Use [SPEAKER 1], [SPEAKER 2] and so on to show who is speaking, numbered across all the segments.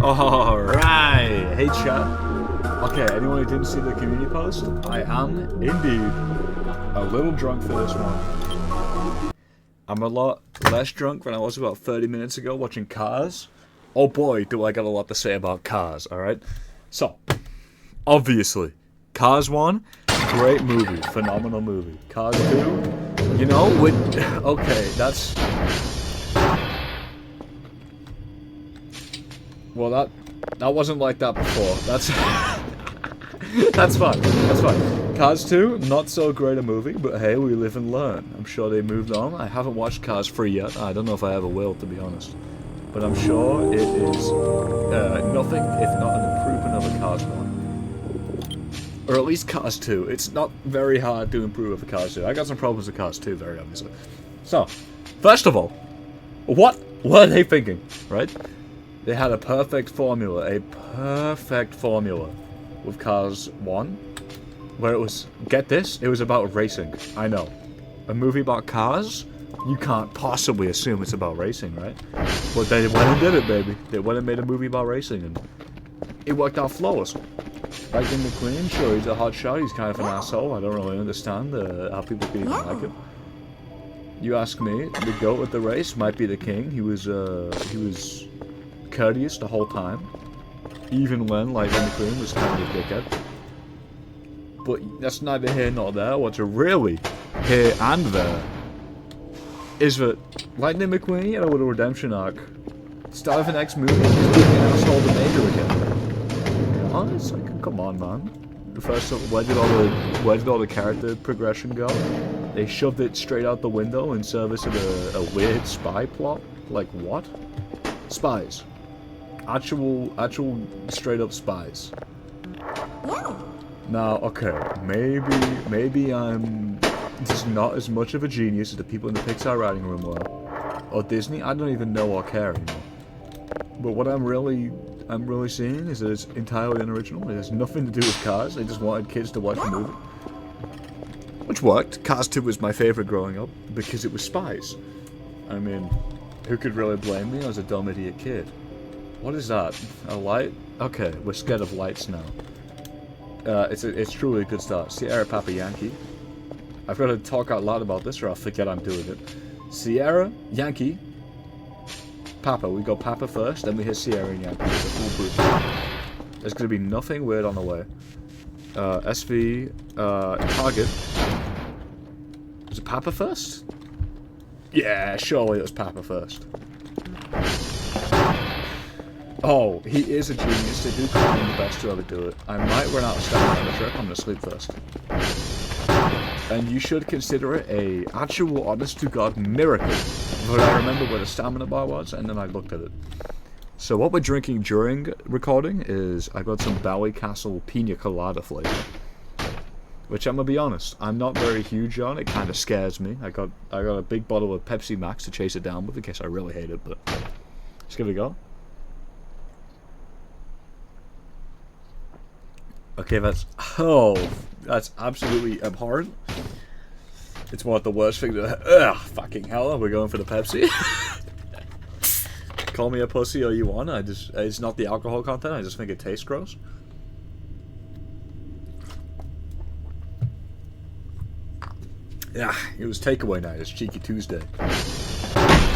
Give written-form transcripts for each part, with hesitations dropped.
[SPEAKER 1] Alright, hey chat. Okay, anyone who didn't see the community post, I am indeed a little drunk for this one. I'm a lot less drunk than I was about 30 minutes ago watching Cars. Oh boy, do I got a lot to say about Cars, alright? So, obviously, Cars 1, great movie, phenomenal movie. Cars 2, you know, okay, that's... Well, that wasn't like that before. That's that's fine. That's fine. Cars 2, not so great a movie, but hey, we live and learn. I'm sure they moved on. I haven't watched Cars 3 yet. I don't know if I ever will, to be honest. But I'm sure it is nothing if not an improvement over Cars 1. Or at least Cars 2. It's not very hard to improve over Cars 2. I got some problems with Cars 2, very obviously. So, first of all, what are they thinking, right? They had a perfect formula with Cars 1, where it was, get this, it was about racing. I know. A movie about cars? You can't possibly assume it's about racing, right? But they went and did it, baby. They went and made a movie about racing, and it worked out flawless. Lightning McQueen, sure, he's a hot shot, he's kind of an asshole. I don't really understand how people can even like him. You ask me, the GOAT at the race might be the king. He was courteous the whole time, even when Lightning McQueen was kind of a dickhead. But that's neither here nor there. What's really here and there is that Lightning McQueen had a little redemption arc. Start of the next movie, he's being an asshole to Major again. Oh, it's like, come on, man. First, where did all the character progression go? They shoved it straight out the window in service of a weird spy plot. Like what? Spies. Actual straight up spies.
[SPEAKER 2] Yeah.
[SPEAKER 1] Now, okay, maybe I'm just not as much of a genius as the people in the Pixar writing room were, or Disney. I don't even know or care anymore. But what I'm really seeing is that it's entirely unoriginal. It has nothing to do with Cars. They just wanted kids to watch the movie, which worked. Cars 2 was my favorite growing up because it was spies. I mean, who could really blame me? I was a dumb idiot kid. What is that? A light? Okay, we're scared of lights now. It's truly a good start. Sierra Papa Yankee. I've got to talk out loud about this or I'll forget I'm doing it. Sierra, Yankee, Papa. We go Papa first, then we hit Sierra and Yankee. It's a foolproof. There's going to be nothing weird on the way. SV, Target. Was it Papa first? Yeah, surely it was Papa first. Oh, he is a genius. They do call him the best to ever do it. I might run out of stamina on the trip. I'm gonna sleep first. And you should consider it a actual, honest-to-God miracle. But I remember where the stamina bar was, and then I looked at it. So what we're drinking during recording is I got some Bowie Castle Pina Colada flavor. Which I'm gonna be honest, I'm not very huge on. It kind of scares me. I got a big bottle of Pepsi Max to chase it down with in case I really hate it. But let's give it a go. Okay, that's absolutely abhorrent. It's one of the worst things. Ugh, fucking hell, we're going for the Pepsi. Call me a pussy all you want. It's not the alcohol content. I just think it tastes gross. Yeah, it was takeaway night. It's Cheeky Tuesday.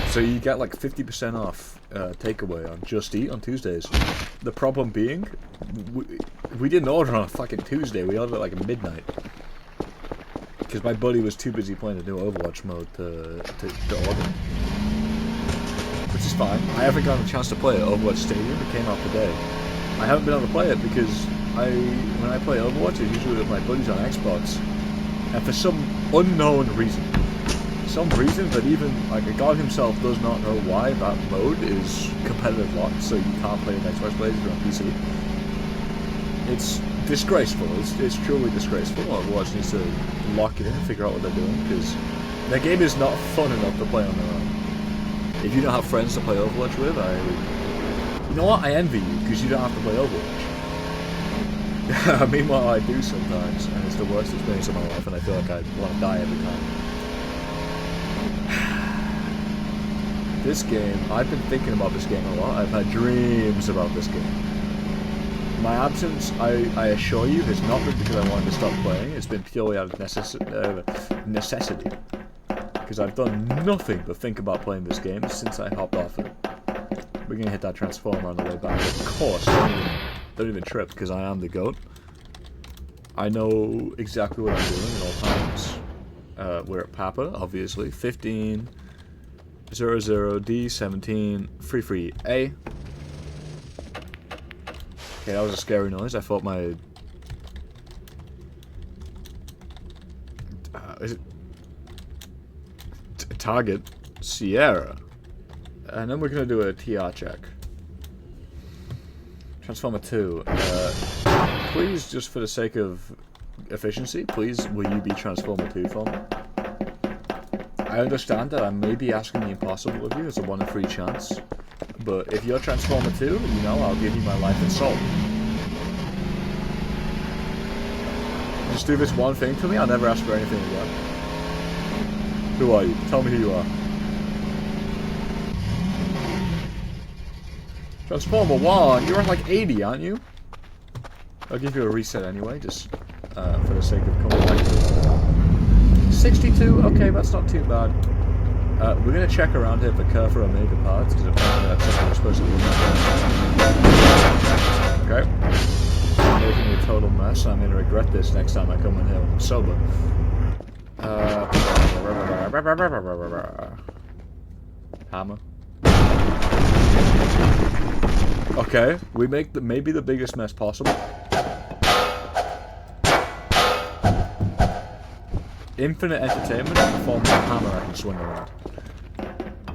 [SPEAKER 1] So you get like 50% off takeaway on Just Eat on Tuesdays. The problem being, we didn't order on a fucking Tuesday. We ordered at like midnight. Because my buddy was too busy playing the new Overwatch mode to order. Which is fine. I haven't gotten a chance to play it. Overwatch Stadium. It came out today. I haven't been able to play it because when I play Overwatch, it's usually with my buddies on Xbox. And for some unknown reason, that even like God himself does not know why that mode is competitive locked, so you can't play with Xbox players or on PC. It's disgraceful. It's truly disgraceful. Overwatch needs to lock it in and figure out what they're doing, because their game is not fun enough to play on their own. If you don't have friends to play Overwatch with, you know what? I envy you, because you don't have to play Overwatch. Meanwhile, I do sometimes, and it's the worst experience of my life, and I feel like I want to die every time. This game, I've been thinking about this game a lot. I've had dreams about this game. My absence, I assure you, has not been because I wanted to stop playing. It's been purely out of necessity. Because I've done nothing but think about playing this game since I hopped off it. We're going to hit that transformer on the way back. Of course, don't even trip, because I am the GOAT. I know exactly what I'm doing at all times. We're at Papa, obviously. 15, 00, D, 17, free, A. Okay, that was a scary noise. I thought my... is it... target? Sierra. And then we're going to do a TR check. Transformer 2. Please, just for the sake of efficiency, please, will you be Transformer 2 for me? I understand that I may be asking the impossible of you. It's a 1 in 3 chance. But if you're Transformer 2, you know, I'll give you my life and soul. Just do this one thing for me, I'll never ask for anything again. Who are you? Tell me who you are. Transformer 1, you're at like 80, aren't you? I'll give you a reset anyway, just for the sake of coming back to it. 62? Okay, that's not too bad. We're going to check around here for Kerfer Omega parts, because apparently that's something we're supposed to be doing. Okay. I'm making a total mess. I'm going to regret this next time I come in here when I'm sober. Hammer. Okay, we make maybe the biggest mess possible. Infinite entertainment in the form of a hammer I can swing around.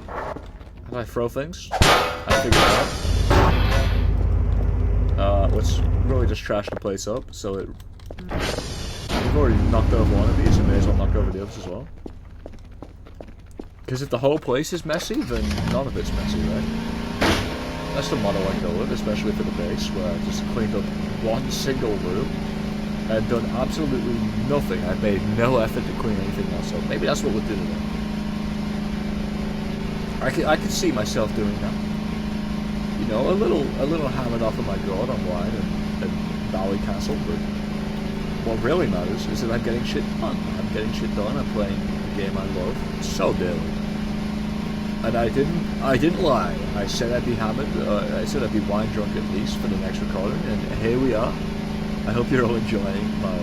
[SPEAKER 1] How do I throw things? I figured it out. Let's really just trash the place up, so it... We've already knocked over one of these, and may as well knock over the others as well. Because if the whole place is messy, then none of it's messy, right? That's the motto I go with, especially for the base, where I just cleaned up one single room and done absolutely nothing. I made no effort to clean anything else up. Maybe that's what we'll do today. I could see myself doing that. You know, a little hammered off of my gourd on wine and Valley Castle, but what really matters is that I'm getting shit done. I'm getting shit done. I'm playing the game I love so daily. And I didn't lie. I said I'd be hammered. I said I'd be wine drunk at least for the next recording, and here we are. I hope you're all enjoying my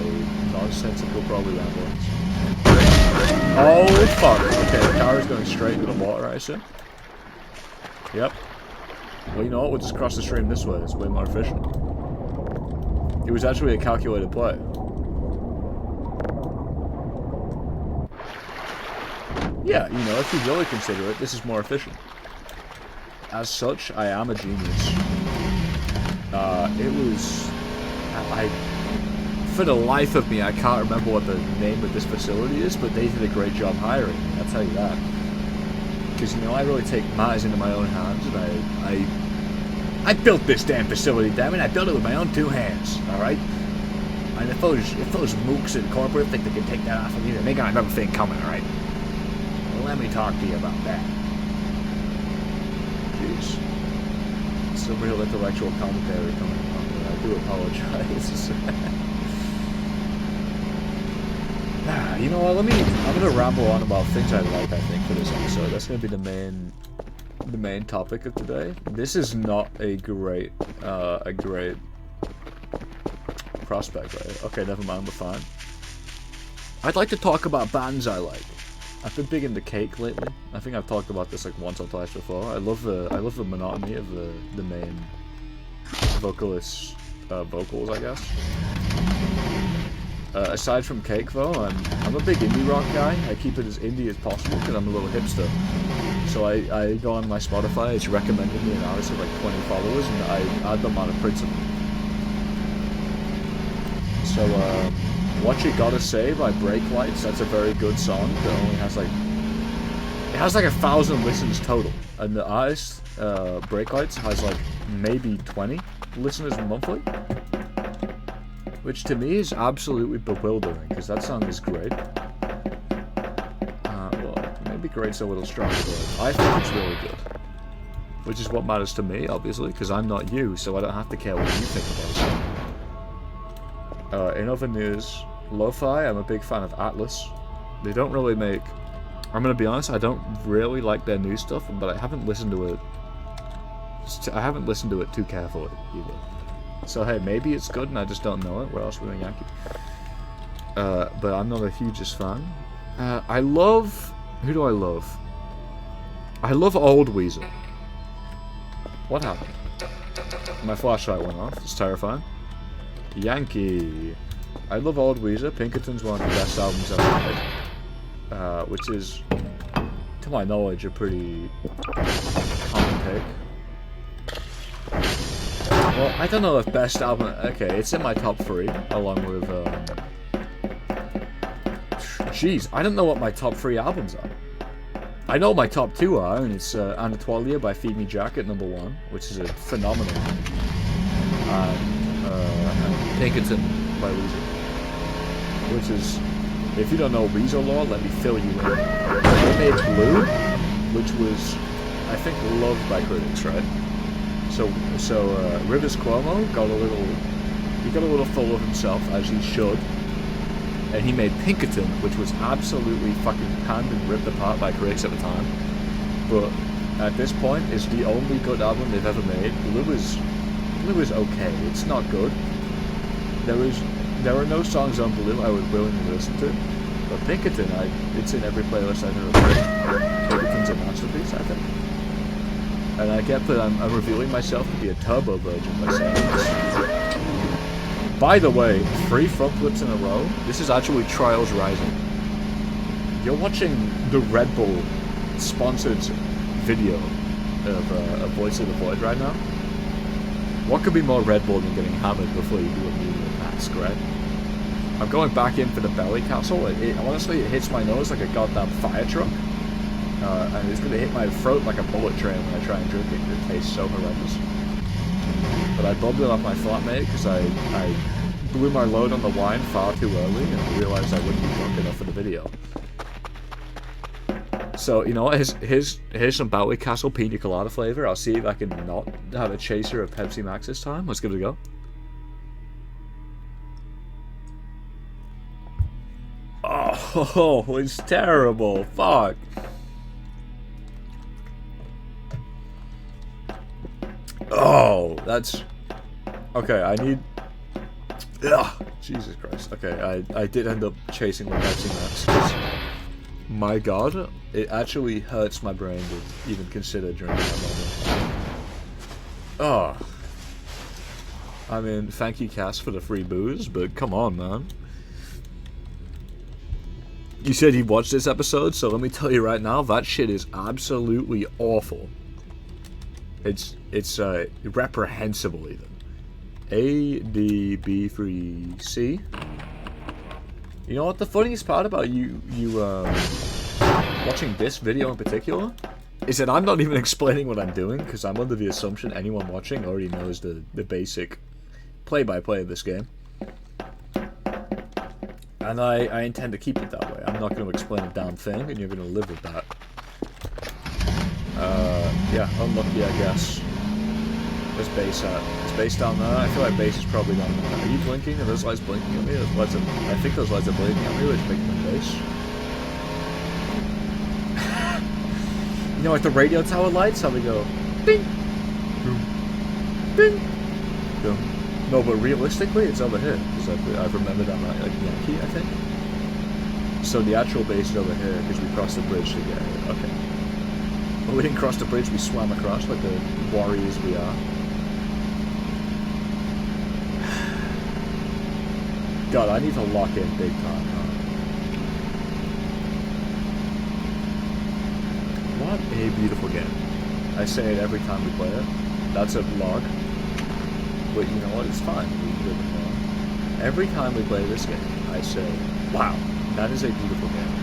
[SPEAKER 1] nonsensical, probably ramblings. Oh fuck! Okay, the car is going straight into the water, I assume. Yep. Well, you know what? We'll just cross the stream this way. It's way more efficient. It was actually a calculated play. Yeah, you know, if you really consider it, this is more efficient. As such, I am a genius. It was... for the life of me, I can't remember what the name of this facility is, but they did a great job hiring me, I'll tell you that. Because, you know, I really take matters into my own hands, and I built this damn facility, damn it. I built it with my own 2 hands, alright? And if those mooks in corporate think they can take that off of me, then they got another thing coming, alright? Let me talk to you about that. Jeez. Some real intellectual commentary coming on, but I do apologize. You know what, I'm gonna ramble on about things I like, I think, for this episode. That's gonna be the main topic of today. This is not a great prospect, right? Okay, never mind, we're fine. I'd like to talk about bands I like. I've been big into Cake lately. I think I've talked about this like once or twice before. I love the monotony of the main vocalist's vocals, I guess. Aside from Cake, though, I'm a big indie rock guy. I keep it as indie as possible because I'm a little hipster. So I go on my Spotify. It's recommended me an artist with like 20 followers, and I add them on a principle. So What You Gotta Say by Break Lights, that's a very good song that only has like... It has like 1,000 listens total. And the artist, Break Lights, has like maybe 20 listeners monthly. Which to me is absolutely bewildering, because that song is great. Well, maybe maybe grade's a little strong, but I think it's really good. Which is what matters to me, obviously, because I'm not you, so I don't have to care what you think about it. In other news, lo-fi, I'm a big fan of Atlas. They don't really make... I'm gonna be honest, I don't really like their new stuff, but I haven't listened to it too carefully, either. So hey, maybe it's good and I just don't know it. What else are we doing, Yankee? But I'm not a hugest fan. I love... Who do I love? I love Old Weezer. What happened? My flashlight went off. It's terrifying. Yankee. I love Old Weezer. Pinkerton's one of the best albums ever made. Which is, to my knowledge, a pretty common take. Well, I don't know if best album... Okay, it's in my top 3, along with... Jeez, I don't know what my top 3 albums are. I know my top 2 are, and it's Anatolia by Feed Me Jack at number 1, which is a phenomenal one. And Pinkerton by Weezer. Which is... If you don't know Weezer lore, let me fill you in. They made Blue, which was, I think, loved by critics, right? So Rivers Cuomo got a little full of himself, as he should, and he made Pinkerton, which was absolutely fucking panned and ripped apart by critics at the time. But at this point, it's the only good album they've ever made. Blue is okay. It's not good. There are no songs on Blue I would willingly listen to, but Pinkerton, it's in every playlist I've ever played. Pinkerton's a masterpiece, I think. And I get that I'm revealing myself to be a turbo virgin by saying this. By the way, 3 front flips in a row, this is actually Trials Rising. You're watching the Red Bull sponsored video of Voice of the Void right now. What could be more Red Bull than getting hammered before you do a meal task, right? I'm going back in for the belly castle. Honestly, it hits my nose like a goddamn fire truck. And it's going to hit my throat like a bullet train when I try and drink it. It tastes so horrendous. But I bobbed it off my flatmate because I blew my load on the wine far too early and I realized I wouldn't be drunk enough for the video. So, you know what? Here's some Bowie Castle Pina Colada flavor. I'll see if I can not have a chaser of Pepsi Max this time. Let's give it a go. Oh, it's terrible. Fuck. Oh, that's... Okay, I need... Ugh, Jesus Christ. Okay, I did end up chasing my Pepsi Max. My god, it actually hurts my brain to even consider drinking that moment. Oh. I mean, thank you, Cass, for the free booze, but come on, man. You said you watched this episode, so let me tell you right now, that shit is absolutely awful. It's reprehensible even. ADB3C. You know what the funniest part about you watching this video in particular is that I'm not even explaining what I'm doing because I'm under the assumption anyone watching already knows the basic play-by-play of this game. And I intend to keep it that way. I'm not going to explain a damn thing, and you're going to live with that. Yeah, unlucky, I guess. Where's base at? Is base down there? I feel like base is probably down there. Are you blinking? Are those lights blinking at me? I think those lights are blinking at me, which makes them base. You know, like the radio tower lights, how they go ding, boom, ding, boom. No, but realistically, it's over here because I've remembered that like Yankee, I think. So the actual base is over here because we crossed the bridge to get here. Okay. But we didn't cross the bridge; we swam across like the warriors we are. God, I need to lock in big time. Huh? What a beautiful game. I say it every time we play it. That's a vlog. But you know what? It's fine. We live in one. Every time we play this game, I say, wow, that is a beautiful game.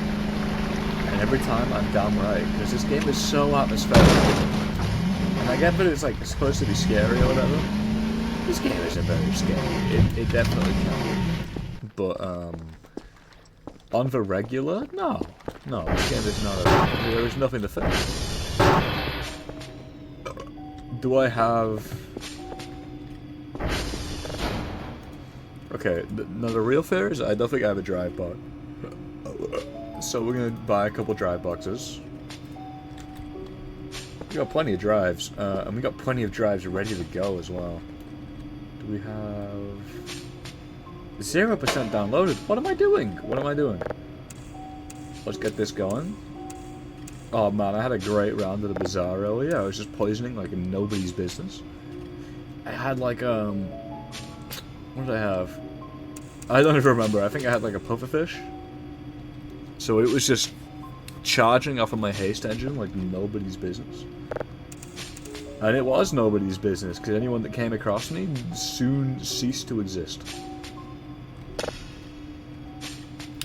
[SPEAKER 1] And every time I'm damn right, because this game is so atmospheric. And I get that it's like supposed to be scary or whatever. This game isn't very scary. It definitely can be. But On the regular? No. No, this game is not a... There is nothing to fix. Do I have... Okay, no, the real fair is I don't think I have a drive box. So we're gonna buy a couple drive boxes. We got plenty of drives, and we got plenty of drives ready to go as well. Do we have 0% downloaded? What am I doing? What am I doing? Let's get this going. Oh man, I had a great round of the bazaar earlier. I was just poisoning like nobody's business. I had like what did I have? I don't even remember. I think I had like a pufferfish. So it was just charging off of my haste engine like nobody's business. And it was nobody's business, because anyone that came across me soon ceased to exist.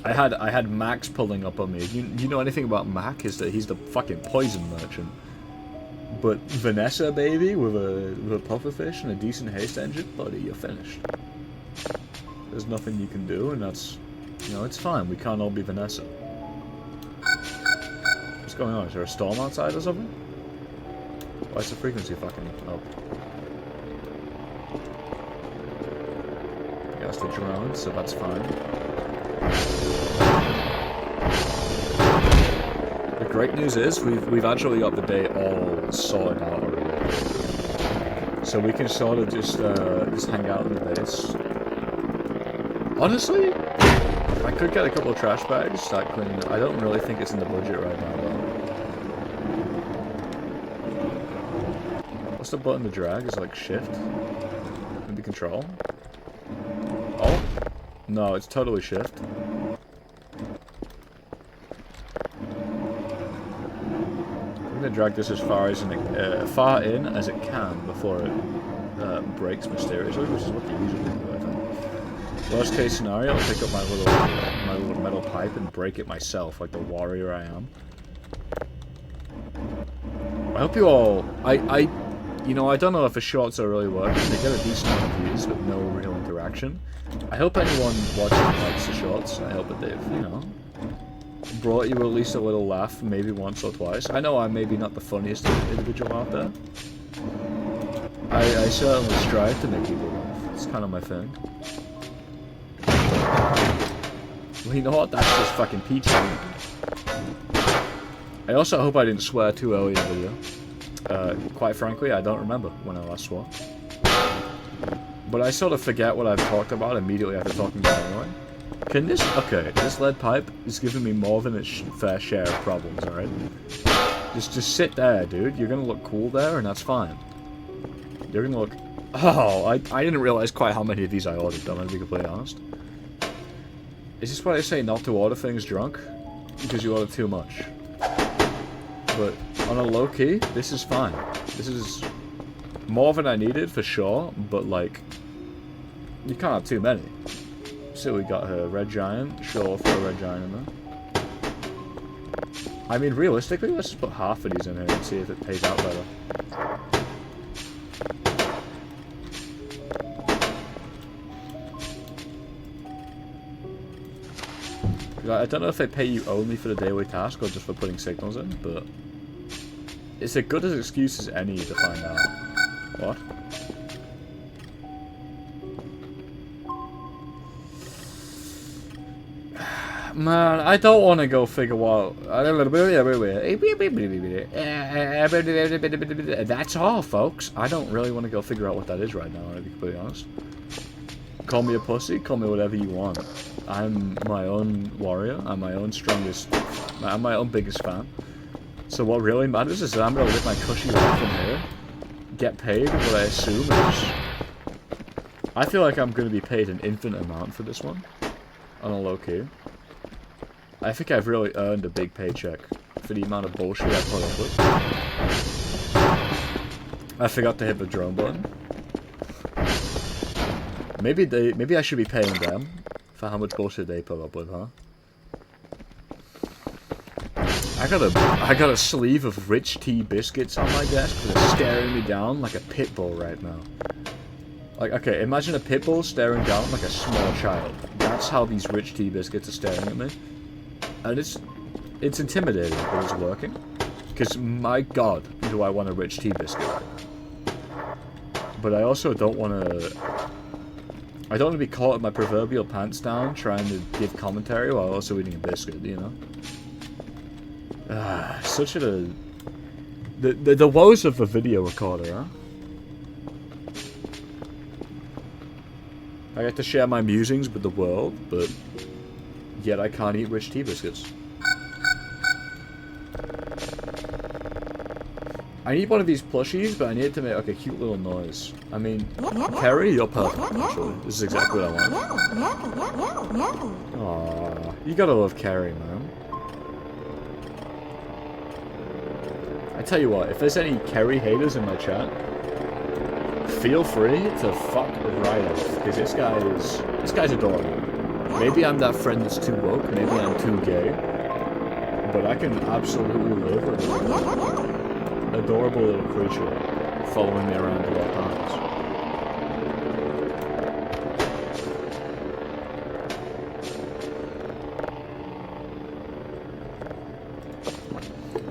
[SPEAKER 1] I had Max pulling up on me. You know anything about Mac is that he's the fucking poison merchant. But Vanessa, baby, with a pufferfish and a decent haste engine, buddy, you're finished. There's nothing you can do, and that's, you know, it's fine. We can't all be Vanessa. What's going on? Is there a storm outside or something? Why is the frequency fucking up? Yeah, that's the drone, so that's fine. The great news is we've actually got the day all sorted out already. So we can sort of just hang out in the base. Honestly, I could get a couple of trash bags that clean. I don't really think it's in the budget right now though. What's the button to drag? Is it like shift? Maybe control? Oh? No, it's totally shift. I'm gonna drag this as far far in as it can before it breaks mysteriously, which is what you usually do, I think. Worst case scenario, I'll pick up my little metal pipe and break it myself, like the warrior I am. I hope you all... You know, I don't know if the shorts are really working. They get a decent amount of views, but no real interaction. I hope anyone watching likes the shorts. I hope that they've, you know, brought you at least a little laugh, maybe once or twice. I know I'm maybe not the funniest individual out there. I certainly strive to make people laugh. It's kind of my thing. Well, you know what? That's just fucking peachy. I also hope I didn't swear too early in the video. Quite frankly, I don't remember when I last swore. But I sort of forget what I've talked about immediately after talking about it anyway. Can this... Okay, this lead pipe is giving me more than its fair share of problems, alright? Just sit there, dude. You're gonna look cool there, and that's fine. You're gonna look... Oh, I didn't realize quite how many of these I ordered, I'm gonna be completely honest. Is this why they say not to order things drunk? Because you order too much. But on a low key, this is fine. This is more than I needed for sure, but like, you can't have too many. So we got her red giant. Sure, throw a red giant in there. I mean, realistically, let's just put half of these in here and see if it pays out better. I don't know if they pay you only for the daily task or just for putting signals in, but it's as good as excuse as any to find out. What? Man, I don't want to go figure out. That's all, folks. I don't really want to go figure out what that is right now, to be completely honest. Call me a pussy, call me whatever you want. I'm my own warrior, I'm my own strongest, I'm my own biggest fan. So what really matters is that I'm going to live my cushy life from here, get paid what I assume is... I feel like I'm going to be paid an infinite amount for this one, on a low key. I think I've really earned a big paycheck for the amount of bullshit I put up with. I forgot to hit the drone button. Maybe I should be paying them for how much bullshit they put up with, huh? I got a sleeve of rich tea biscuits on my desk that are staring me down like a pit bull right now. Like, okay, imagine a pit bull staring down like a small child. that's how these rich tea biscuits are staring at me. And it's intimidating, but it's working. Because, my god, do I want a rich tea biscuit. But I also don't want to... I don't want to be caught with my proverbial pants down trying to give commentary while also eating a biscuit, you know? Such a... The woes of a video recorder, huh? I get to share my musings with the world, but yet I can't eat rich tea biscuits. I need one of these plushies, but I need it to make like a cute little noise. I mean, Kerry, you're perfect, actually. This is exactly what I want. Aww, you gotta love Kerry, man. I tell you what, if there's any Kerry haters in my chat, feel free to fuck right off, because this guy's adorable. Maybe I'm that friend that's too woke, maybe I'm too gay, but I can absolutely live with an adorable little creature following me around at all times.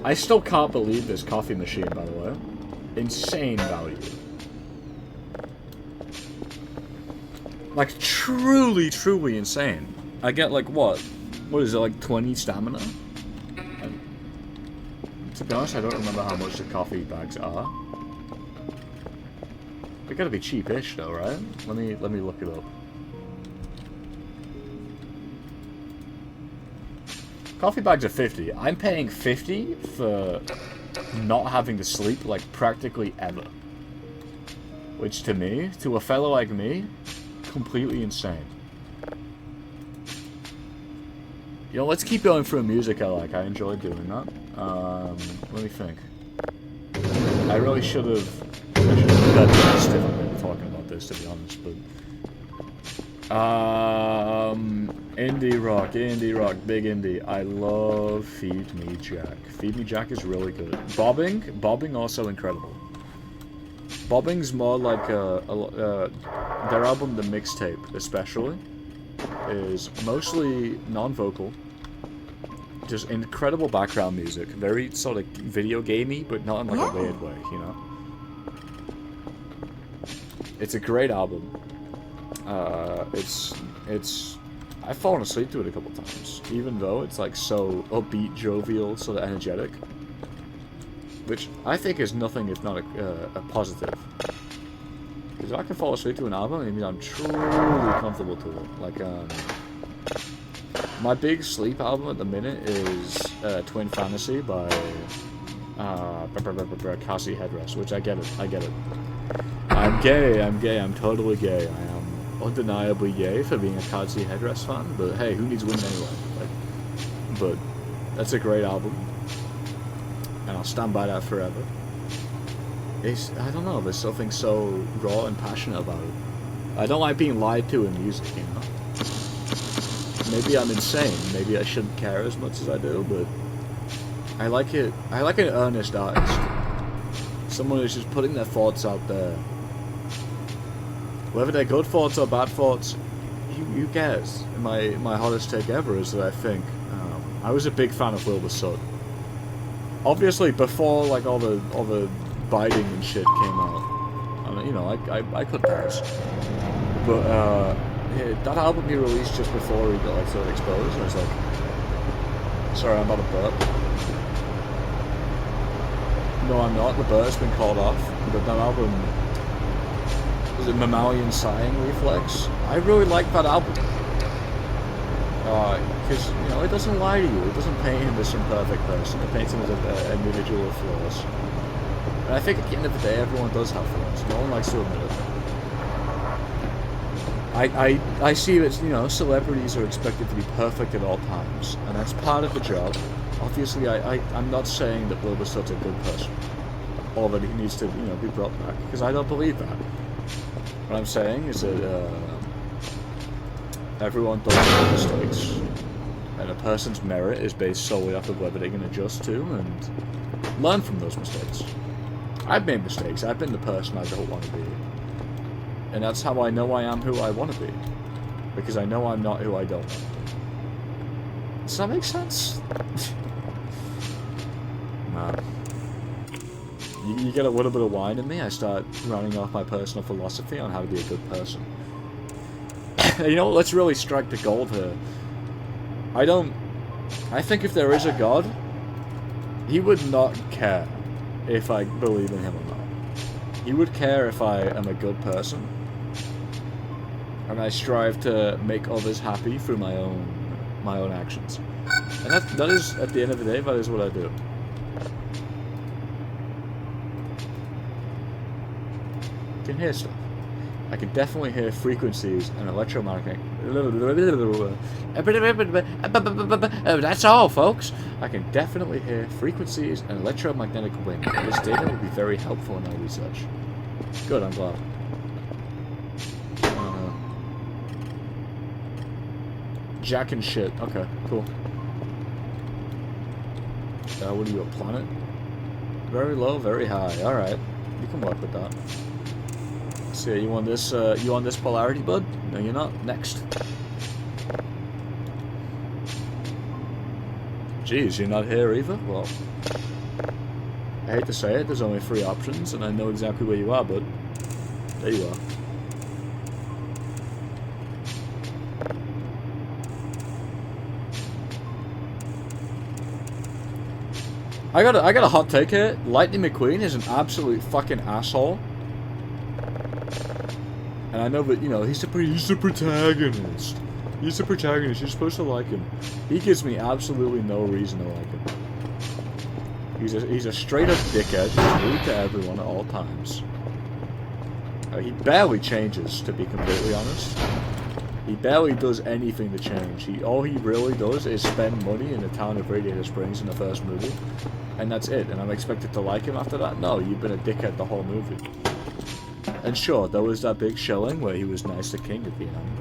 [SPEAKER 1] I still can't believe this coffee machine, by the way. Insane value. Like, truly, truly insane. I get, like, what? What is it, like 20 stamina? To be honest, I don't remember how much the coffee bags are. They gotta be cheap-ish, though, right? Let me look it up. Coffee bags are 50. I'm paying 50 for not having to sleep, like, practically ever. Which, to me, to a fellow like me, completely insane. You know, let's keep going through music I like. I enjoy doing that. Let me think. I really should have been best if I've been talking about this, to be honest, but... indie rock, big indie. I love Feed Me Jack. Feed Me Jack is really good. Bobbing also incredible. Bobbing's more like their album, The Mixtape, especially, is mostly non-vocal. Just incredible background music. Very sort of video gamey, but not in like a weird way, you know? It's a great album. I've fallen asleep to it a couple times, even though it's like so upbeat, jovial, sort of energetic. Which I think is nothing if not a positive. Because if I can fall asleep to an album, it means I'm truly comfortable to it. Like, my big sleep album at the minute is Twin Fantasy by Cassie Headrest, which I get it. I'm gay, I'm totally gay. I am undeniably gay for being a Cassie Headrest fan, but hey, who needs women anyway? Like, but that's a great album. And I'll stand by that forever. I don't know, there's something so raw and passionate about it. I don't like being lied to in music, you know? Maybe I'm insane, maybe I shouldn't care as much as I do, but I like it. I like an earnest artist. Someone who's just putting their thoughts out there. Whether they're good thoughts or bad thoughts, who cares? My hottest take ever is that I think, I was a big fan of Wilbur Soot. Obviously, before like all the biting and shit came out, you know, I could pass. But yeah, that album he released just before he got like sort of exposed, I was like, sorry, I'm about to burp. No, I'm not. The burp's been called off. But that album, was it Mammalian Sighing Reflex? I really like that album. Because, you know, it doesn't lie to you. It doesn't paint him as some perfect person. It paints him as an individual with flaws. And I think at the end of the day, everyone does have flaws. No one likes to admit it. I see that, you know, celebrities are expected to be perfect at all times. And that's part of the job. Obviously, I'm not saying that Wilbur Soot's a good person. Or that he needs to, you know, be brought back. Because I don't believe that. What I'm saying is that, everyone does make mistakes, and a person's merit is based solely off of whether they can adjust to and learn from those mistakes. I've made mistakes. I've been the person I don't want to be, and that's how I know I am who I want to be, because I know I'm not who I don't know. Does that make sense? Man. You get a little bit of wine in me, I start running off my personal philosophy on how to be a good person. You know what, let's really strike the gold here. I think if there is a God, he would not care if I believe in him or not. He would care if I am a good person. And I strive to make others happy through my own actions. And that is, at the end of the day, that is what I do. I can hear stuff. I can definitely hear frequencies and electromagnetic... That's all, folks. I can definitely hear frequencies and electromagnetic wind. This data will be very helpful in our research. Good, I'm glad. Jack and shit. Okay, cool. What are you, a planet? Very low, very high. Alright. You can work with that. So you on this polarity, bud? No, you're not. Next. Jeez, you're not here either? Well, I hate to say it, there's only 3 options, and I know exactly where you are, bud. There you are. I got a hot take here. Lightning McQueen is an absolute fucking asshole. And I know that, you know, he's the protagonist. He's the protagonist. You're supposed to like him. He gives me absolutely no reason to like him. He's a straight up dickhead. He's rude to everyone at all times. He barely changes, to be completely honest. He barely does anything to change. All he really does is spend money in the town of Radiator Springs in the first movie. And that's it. And I'm expected to like him after that? No, you've been a dickhead the whole movie. And sure, there was that big showing where he was nice to King at the end,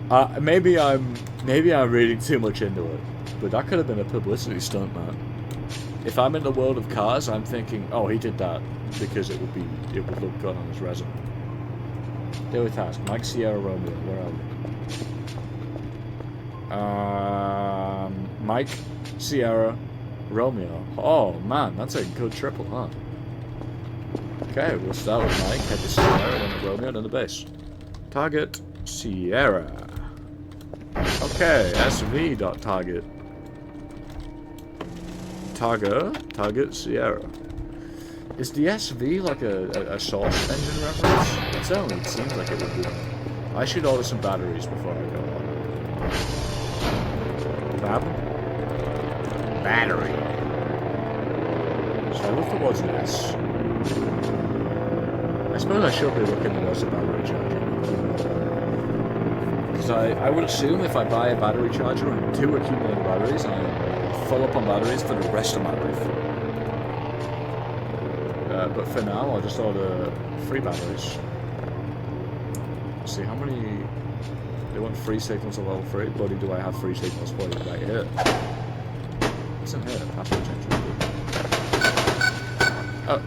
[SPEAKER 1] but maybe I'm reading too much into it. But that could have been a publicity stunt, man. If I'm in the world of cars, I'm thinking, oh, he did that because it would look good on his resume. Daily task: Mike Sierra Romeo. Where are we? Mike Sierra Romeo. Oh man, that's a good triple, huh? Okay, we'll start with Mike, head to Sierra, then the Romeo, then the base. Target, Sierra. Okay, SV.target. Target, Sierra. Is the SV like a Source engine reference? It certainly seems like it would be. I should order some batteries before I go on. Fab? Battery. So I look towards this. I suppose I should be looking towards the battery charging. Because I would assume if I buy a battery charger and 2 accumulated batteries, I'm full up on batteries for the rest of my life. But for now, I'll just order 3 batteries. Let's see, how many... They want 3 signals at level 3. Buddy, do I have 3 signals for you? Right here. What's in here? Password changer.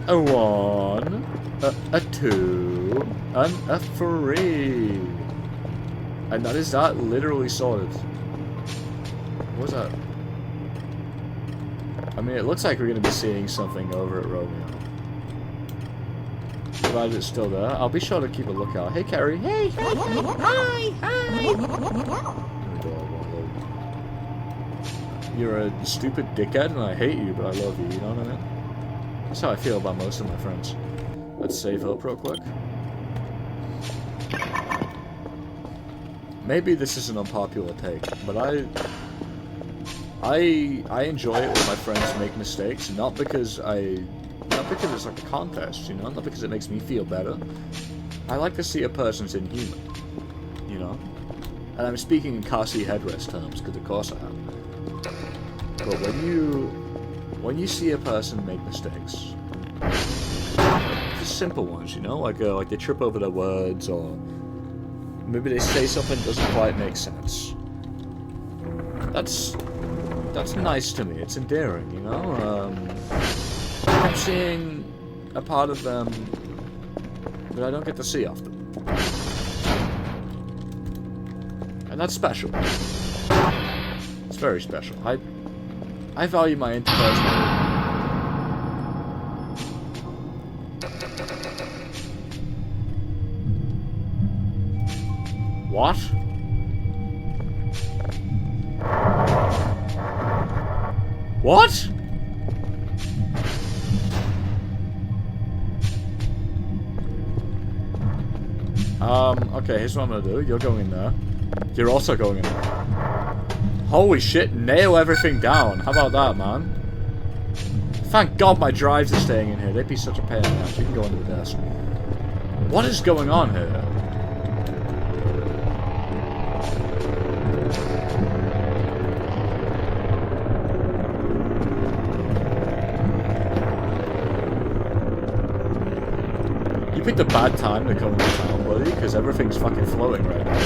[SPEAKER 1] A 1, a 2, and a 3. And that is that literally sorted. What was that? I mean, it looks like we're going to be seeing something over at Romeo. Provided it's still there. I'll be sure to keep a lookout. Hey, Carrie. Hey, hi. You're a stupid dickhead and I hate you, but I love you, you know what I mean? That's how I feel about most of my friends. Let's save up real quick. Maybe this is an unpopular take, but I enjoy it when my friends make mistakes, not because it's like a contest, you know, not because it makes me feel better. I like to see a person's inhuman, you know? And I'm speaking in car seat headrest terms, because of course I am. But when you see a person make mistakes, just simple ones, you know, like they trip over their words, or maybe they say something that doesn't quite make sense. That's nice to me. It's endearing, you know. I'm seeing a part of them that I don't get to see often. And that's special. It's very special. I value my interpersonal. What? What? Okay, here's what I'm gonna do. You're going in there. You're also going in there. Holy shit, nail everything down. How about that, man? Thank God my drives are staying in here. They'd be such a pain in the ass. You can go under the desk. What is going on here? You picked a bad time to come into town, buddy, because everything's fucking flowing right now.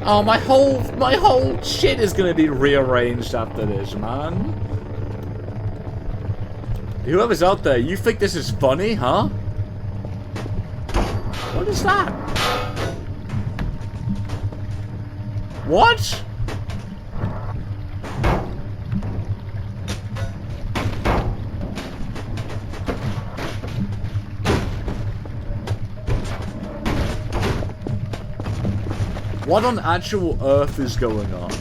[SPEAKER 1] Oh, my whole shit is gonna be rearranged after this, man. Whoever's out there, you think this is funny, huh? What is that? What? What on actual earth is going on?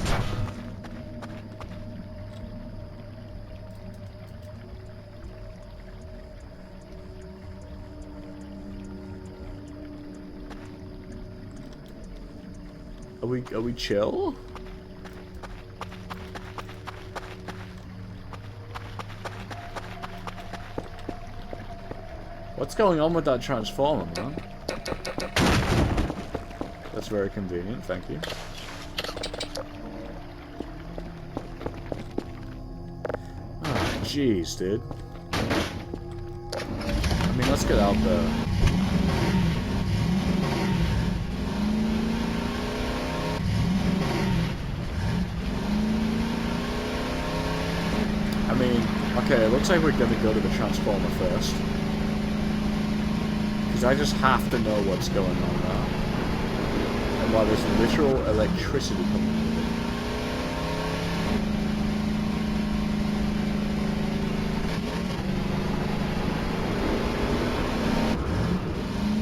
[SPEAKER 1] Are we chill? What's going on with that transformer, man? That's very convenient, thank you. Oh, jeez, dude. I mean, let's get out there. I mean, okay, it looks like we're gonna go to the transformer first. Because I just have to know what's going on now. And while there's literal electricity coming out of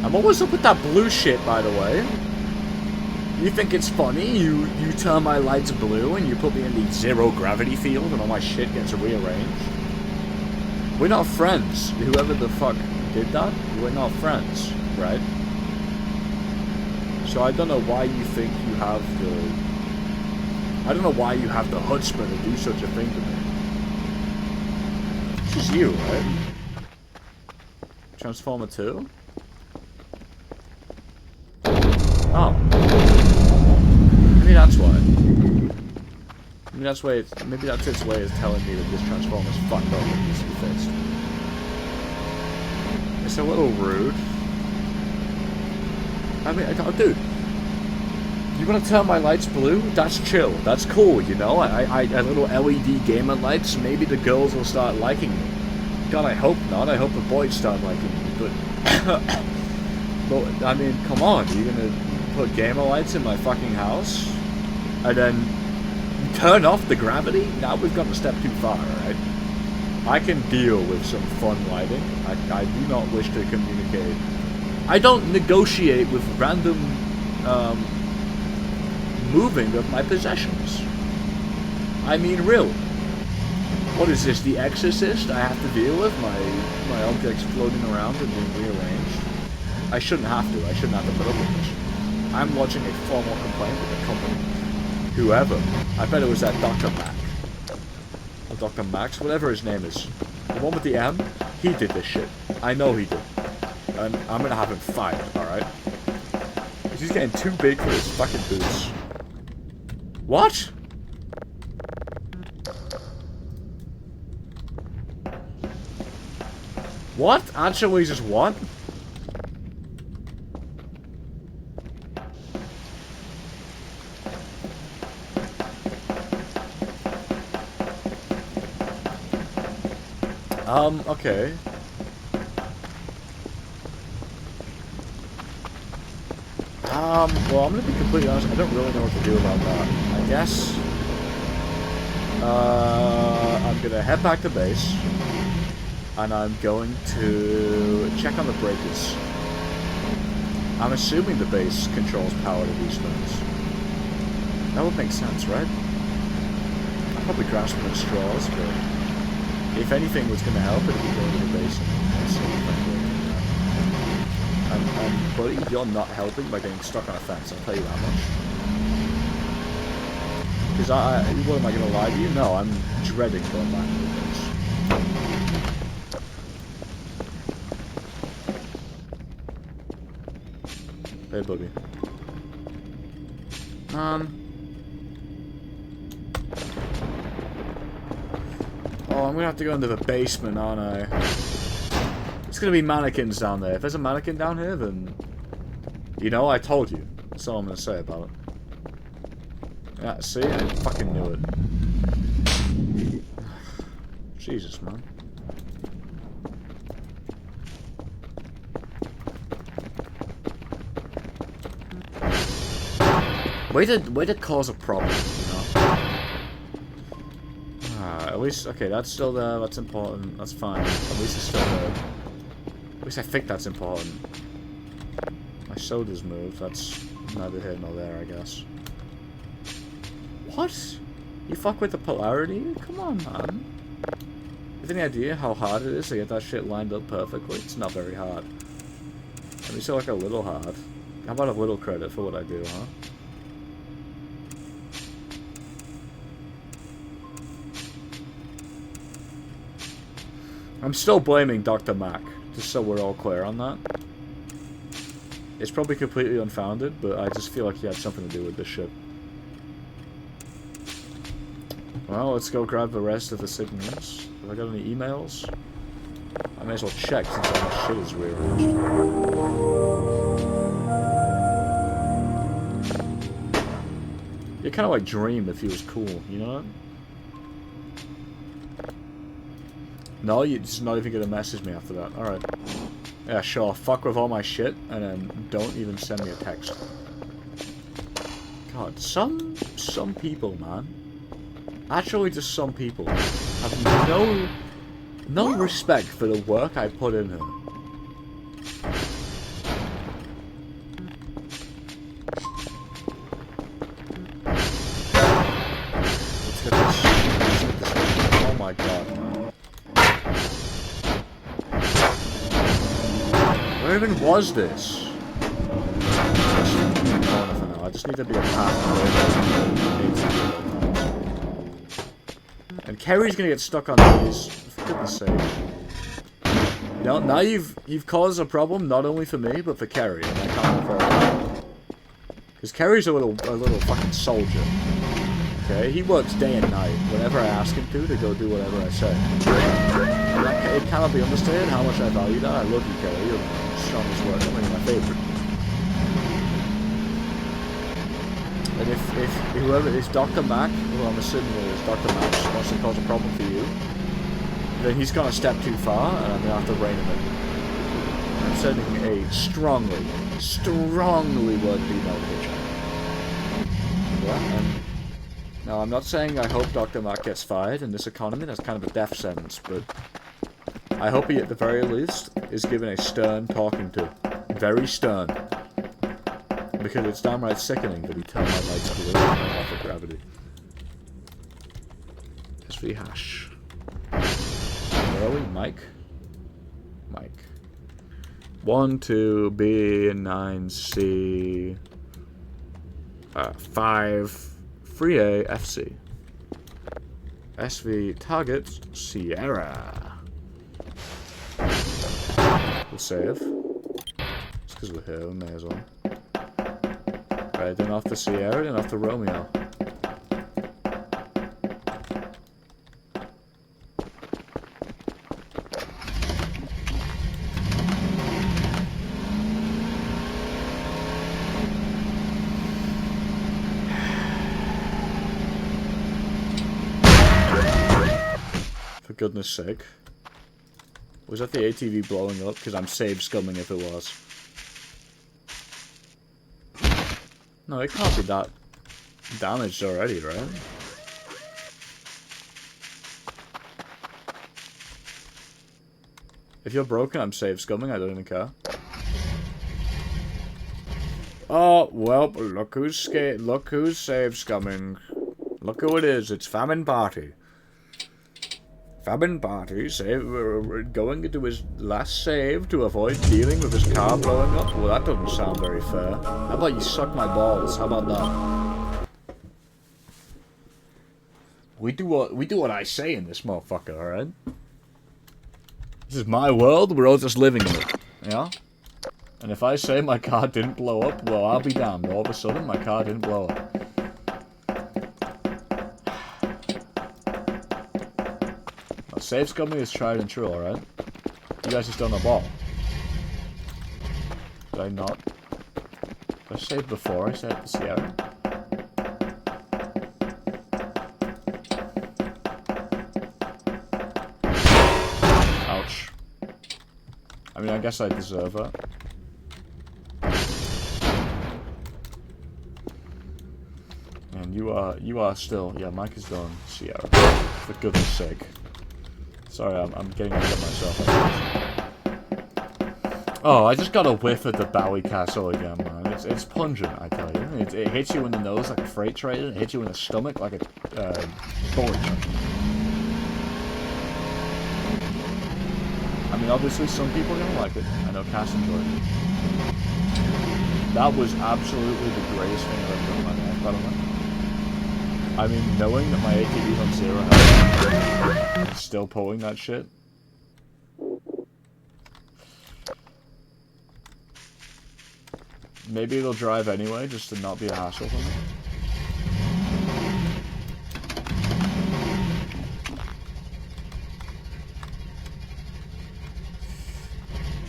[SPEAKER 1] it. I'm always up with that blue shit, by the way. You think it's funny? You turn my lights blue and you put me in the zero gravity field and all my shit gets rearranged. We're not friends. Whoever the fuck did that, we're not friends, right? So I don't know why you think you have the... I don't know why you have the chutzpah to do such a thing to me. It's just you, right? Transformer 2? Oh. Maybe that's why. Maybe that's its way of telling me that this transformer's fucked up and needs to be fixed. It's a little rude. I mean, dude, you want to turn my lights blue? That's chill. That's cool, you know? I little LED gamer lights, maybe the girls will start liking me. God, I hope not. I hope the boys start liking me, but... but, I mean, come on. You're gonna put gamer lights in my fucking house? And then turn off the gravity? Now we've gone a step too far, right? I can deal with some fun lighting. I do not wish to communicate. I don't negotiate with random moving of my possessions. I mean, really. What is this, The Exorcist? I have to deal with my objects floating around and being rearranged. I shouldn't have to. I shouldn't have to put up with this. I'm lodging a formal complaint with the company. Whoever. I bet it was that Dr. Mac. Or Dr. Max, whatever his name is. The one with the M, he did this shit. I know he did. And I'm gonna have him fired, alright? Because he's getting too big for his fucking boots. What? What? Actually, just what? Okay. Well, I'm gonna be completely honest, I don't really know what to do about that. I guess, I'm gonna head back to base, and I'm going to check on the breakers. I'm assuming the base controls power to these things. That would make sense, right? I'm probably grasping at straws, but if anything was gonna help, it'd be going to the base and seeing if I can. And buddy, you're not helping by getting stuck on a fence, I'll tell you that much. Because what am I going to lie to you? No, I'm dreading going back to the base. Hey, buddy. Oh, I'm going to have to go into the basement, aren't I? It's gonna be mannequins down there. If there's a mannequin down here, then... You know, I told you. That's all I'm gonna say about it. Yeah, see? I fucking knew it. Jesus, man. Way to cause a problem, you know? At least... Okay, that's still there. That's important. That's fine. At least it's still there. At least I think that's important. My soda's moved. That's neither here nor there, I guess. What? You fuck with the polarity? Come on, man. You have any idea how hard it is to get that shit lined up perfectly? It's not very hard. At least like a little hard. How about a little credit for what I do, huh? I'm still blaming Dr. Mac. Just so we're all clear on that. It's probably completely unfounded, but I just feel like he had something to do with this shit. Well, let's go grab the rest of the signals. Have I got any emails? I may as well check since all my shit is rearranged. You kind of like Dream if he was cool, you know what? No, you're just not even gonna message me after that. Alright. Yeah, sure. Fuck with all my shit, and then don't even send me a text. God, some people, man. Actually, just some people have no respect for the work I put in here. Let's get this. Oh my god, man. Where even was this? I just need to be a path. And Kerry's gonna get stuck on these, for goodness sake. You know, now you've caused a problem not only for me, but for Kerry, and I can't afford it. Because Kerry's a little fucking soldier. Okay? He works day and night, whenever I ask him to go do whatever I say. It cannot be understated how much I value that. I love you, Kerry. You're the strongest worker, you're my favourite. And if Dr. Mac, well, I'm assuming it is Dr. Mac, wants to cause a problem for you, then he's gone a step too far, and I'm gonna have to rein him in. I'm sending a strongly worded email to HR. Yeah, and now I'm not saying I hope Dr. Mac gets fired in this economy. That's kind of a death sentence, but I hope he, at the very least, is given a stern talking to. Very stern. Because it's downright sickening that he turned my lights blue off of gravity. SV hash. Where are we? Mike? Mike. 1, 2, B, 9, C. 5, 3A, FC. SV target, Sierra. We'll save. Just because we're here, we may as well. Right, then off to Sierra, then off to Romeo. For goodness sake. Was that the ATV blowing up? Because I'm save scumming if it was. No, it can't be that damaged already, right? If you're broken, I'm save scumming, I don't even care. Oh, well, look who's save scumming. Look who it is, it's Famine Party. Famine Party going into his last save to avoid dealing with his car blowing up? Well, that doesn't sound very fair. How about you suck my balls? How about that? We do what I say in this motherfucker, alright? This is my world, we're all just living in it. Yeah? And if I say my car didn't blow up, well, I'll be damned. All of a sudden, my car didn't blow up. Now, save scumming is tried and true, alright? You guys just don't know ball. Did I not? Did I save before I saved the Sierra? Ouch. I mean, I guess I deserve it. And you are still, yeah, Mike is done, Sierra. For goodness sake. Sorry, I'm getting ahead of myself. Oh, I just got a whiff at the Bowie Castle again, man. It's pungent, I tell you. It hits you in the nose like a freight train, it hits you in the stomach like a bullet train. I mean, obviously some people are gonna like it. I know Cass enjoyed it. That was absolutely the greatest thing I've ever done in my life, by the way. I mean, knowing that my ATV's on 0 health and still pulling that shit. Maybe it'll drive anyway, just to not be a hassle for me.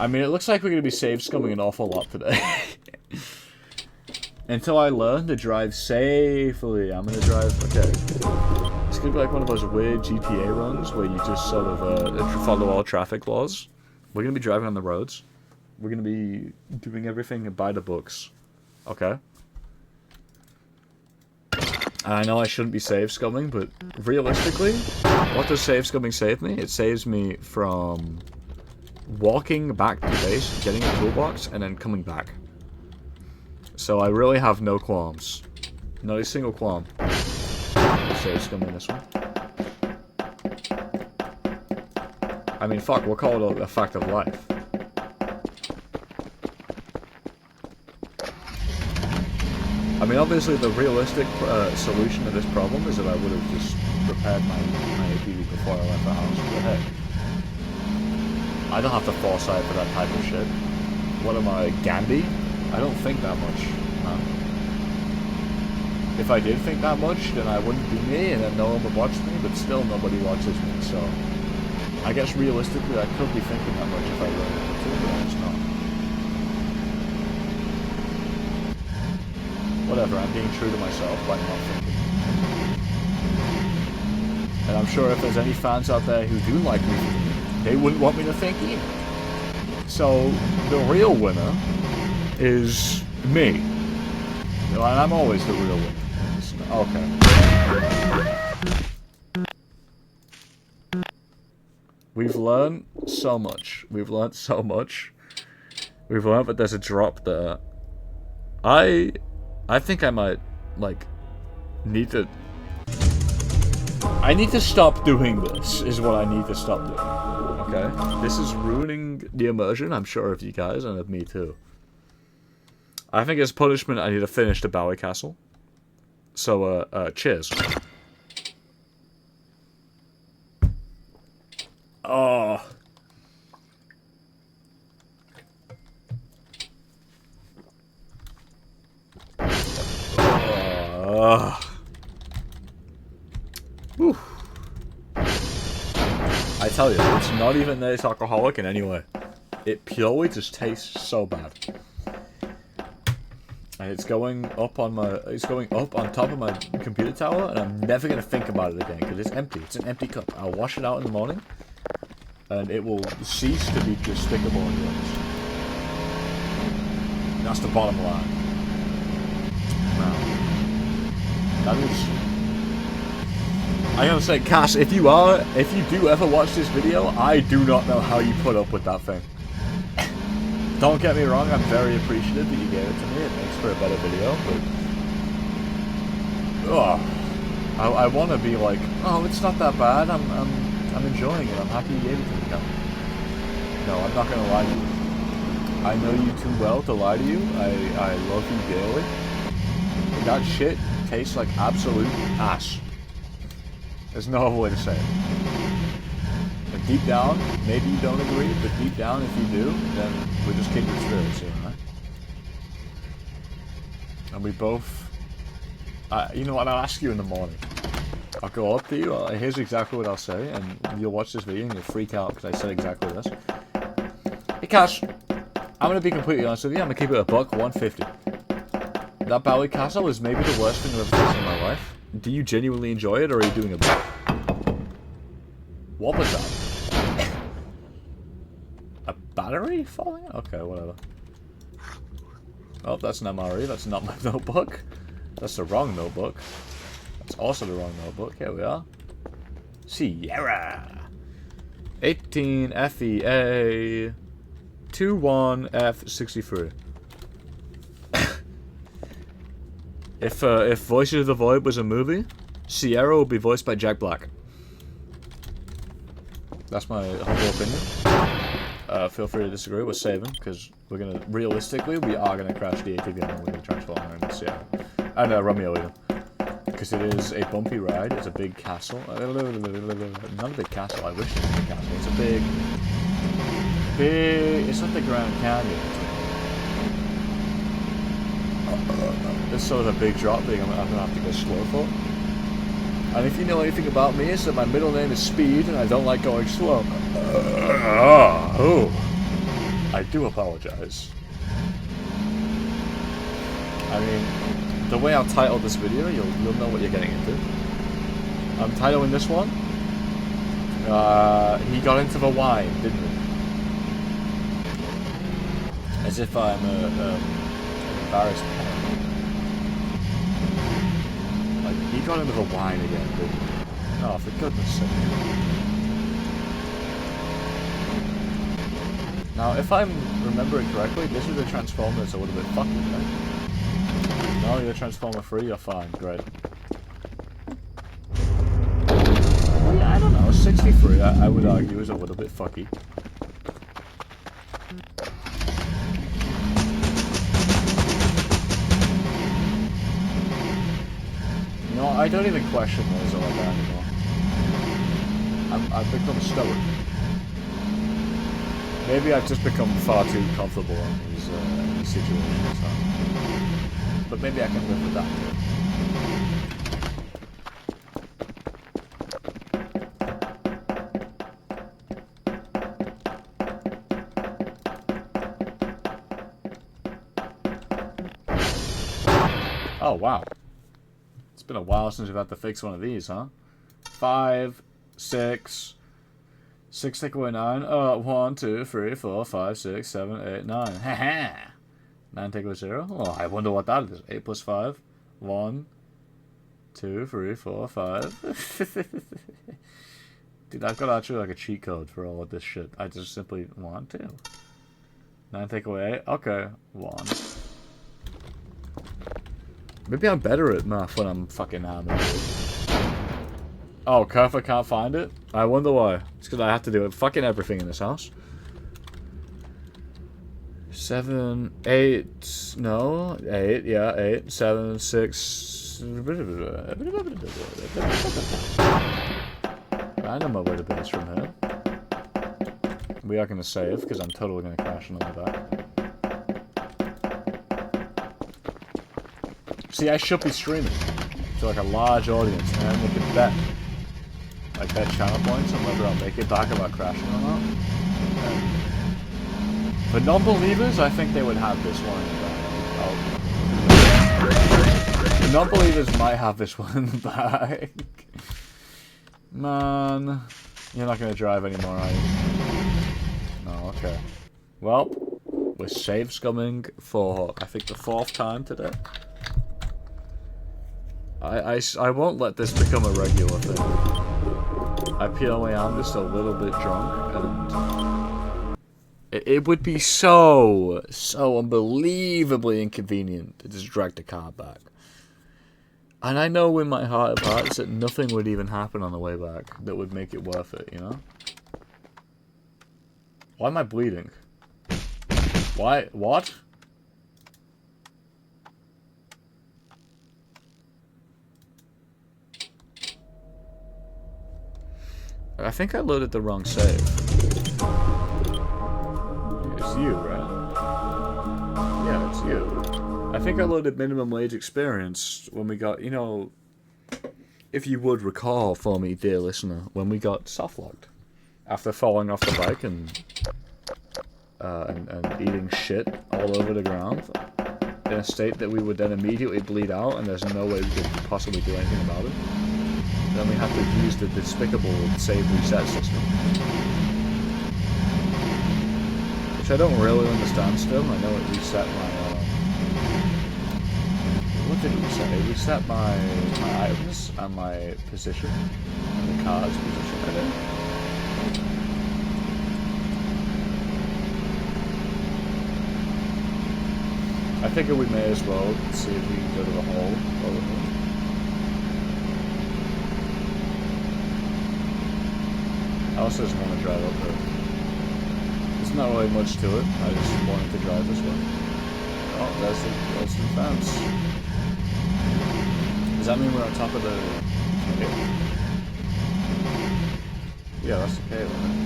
[SPEAKER 1] I mean, it looks like we're going to be save scumming an awful lot today. Until I learn to drive safely, I'm going to drive... Okay. It's going to be like one of those weird GTA runs where you just sort of follow all traffic laws. We're going to be driving on the roads. We're going to be doing everything by the books. Okay? And I know I shouldn't be save scumming, but realistically, what does save scumming save me? It saves me from walking back to base, getting a toolbox, and then coming back. So I really have no qualms. Not a single qualm. Save scumming this one. I mean, fuck, we'll call it a fact of life. I mean, obviously the realistic solution to this problem is that I would have just repaired my ATV before I left the house, but hey. I don't have the foresight for that type of shit. What am I, Gandhi? I don't think that much. If I did think that much, then I wouldn't be me, and then no one would watch me, but still nobody watches me, so... I guess realistically I could be thinking that much if I learned it too, but I'm just not. Whatever, I'm being true to myself by not thinking. And I'm sure if there's any fans out there who do like me, they wouldn't want me to think either. So, the real winner is me. You know, and I'm always the real winner. Okay. We've learned so much. We've learned so much. We've learned that there's a drop there. I think I might, like, need to... I need to stop doing this, is what I need to stop doing. Okay? This is ruining the immersion, I'm sure, of you guys, and of me too. I think as punishment, I need to finish the Bowie Castle. So, cheers. Oh. Whew. I tell you, it's not even that it's alcoholic in any way. It purely just tastes so bad. And it's going up on top of my computer tower, and I'm never gonna think about it again because it's empty. It's an empty cup. I'll wash it out in the morning, and it will cease to be despicable in yours. That's the bottom line. That is... I gotta say, Cass, if you do ever watch this video, I do not know how you put up with that thing. Don't get me wrong, I'm very appreciative that you gave it to me. It makes for a better video, but... Ugh. I want to be like, oh, it's not that bad. I'm enjoying it. I'm happy you gave it to me. No, I'm not gonna lie to you. I know you too well to lie to you. I love you dearly. That shit tastes like absolute ass. There's no other way to say it. But deep down, maybe you don't agree, but deep down, if you do, then we're just kindred spirits here, right? And we both... you know what, I'll ask you in the morning. I'll go up to you, here's exactly what I'll say, and you'll watch this video and you'll freak out because I said exactly this. Hey Cash, I'm going to be completely honest with you, I'm going to keep it a buck 150. That Bowie Castle is maybe the worst thing I've ever tasted in my life. Do you genuinely enjoy it, or are you doing a bit? What was that? A battery falling out? Okay, whatever. Oh, that's an MRE, that's not my notebook. That's the wrong notebook. That's also the wrong notebook. Here we are. Sierra. 18 FEA 21F63. If Voices of the Void was a movie, Sierra would be voiced by Jack Black. That's my humble opinion. Feel free to disagree. We're saving because we're gonna realistically we are gonna crash the ATV and we're gonna transform into Sierra. And Romeo even. Because it is a bumpy ride, it's a big castle. Not a big castle, I wish it was a big castle. It's a big... It's like the Grand Canyon. It's sort of a big drop thing I'm gonna have to go slow for. And if you know anything about me, it's that my middle name is Speed and I don't like going slow. I do apologize. I mean... The way I'll title this video, you'll know what you're getting into. I'm titling this one. He got into the wine, didn't he? As if I'm an embarrassed parent. Like, he got into the wine again, didn't he? Oh, for goodness sake. Now, if I'm remembering correctly, this is a Transformer that's a little bit fucky, right? No, you're Transformer free, you're fine, great. Yeah, I don't know, 63 I would argue is a little bit fucky. You know, I don't even question those like that anymore. I've become stoic. Maybe I've just become far too comfortable in these situations, huh? But maybe I can live with that too. Oh, wow. It's been a while since we've had to fix one of these, huh? 5, 6... 6 take away 9. 1, 2, 3, 4, 5, 6, 7, 8, 9. Haha! 9 take away 0. Oh, I wonder what that is. 8 plus 5. 1, 2, 3, 4, 5. Dude, I've got actually like a cheat code for all of this shit. I just simply want to. 9 take away 8. Okay. 1. Maybe I'm better at math when I'm fucking hammered. Oh, Kerfa can't find it? I wonder why. It's because I have to do fucking everything in this house. 7, 8, no, 8, yeah, 8, 7, 6. I know my way to base from here. We are going to save, because I'm totally going to crash and all that. See, I should be streaming to like a large audience, and we can bet. Like bet channel points on whether I'll make it back about crashing or not. And for non-believers, I think they would have this one in the bag. The non-believers might have this one in the bag. Man, you're not going to drive anymore, are you? No, okay. Well, we're save scumming for, I think, the 4th time today. I won't let this become a regular thing. I purely am just a little bit drunk, and it would be so unbelievably inconvenient to just drag the car back. And I know in my heart of hearts that nothing would even happen on the way back that would make it worth it, you know? Why am I bleeding? Why? What? I think I loaded the wrong save. It's you, right? Yeah, it's you. I think I loaded minimum wage experience when we got, you know, if you would recall for me, dear listener, when we got softlocked after falling off the bike and eating shit all over the ground in a state that we would then immediately bleed out, and there's no way we could possibly do anything about it. Then we have to use the despicable save reset system, which I don't really understand still. I know it reset my what did it reset? It reset my items and my position, and the car's position, I think. I figure we may as well see if we can go to the hole over here. I also just want to drive up there. There's not really much to it. I just wanted to drive this way. Oh, that's the fence. Does that mean we're on top of the cave? Yeah, that's the cave, isn't it?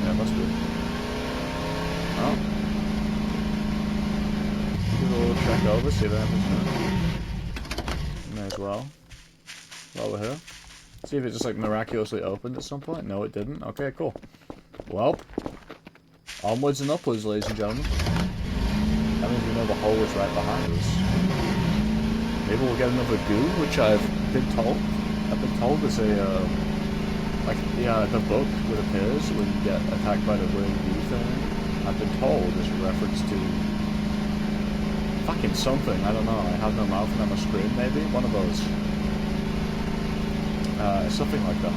[SPEAKER 1] Yeah, it must be. Oh. Give it a little trek over, see what happens now. May as well. While we're here. See if it just like miraculously opened at some point. No, it didn't. Okay, cool. Well, onwards and upwards, ladies and gentlemen. That means we know the hole is right behind us. Maybe we'll get another goo, which I've been told. I've been told there's a like the book that appears when you get attacked by the weird goo thing. I've been told there's a reference to fucking something. I don't know. I have no mouth and I'm a scream. Maybe one of those. Something like that.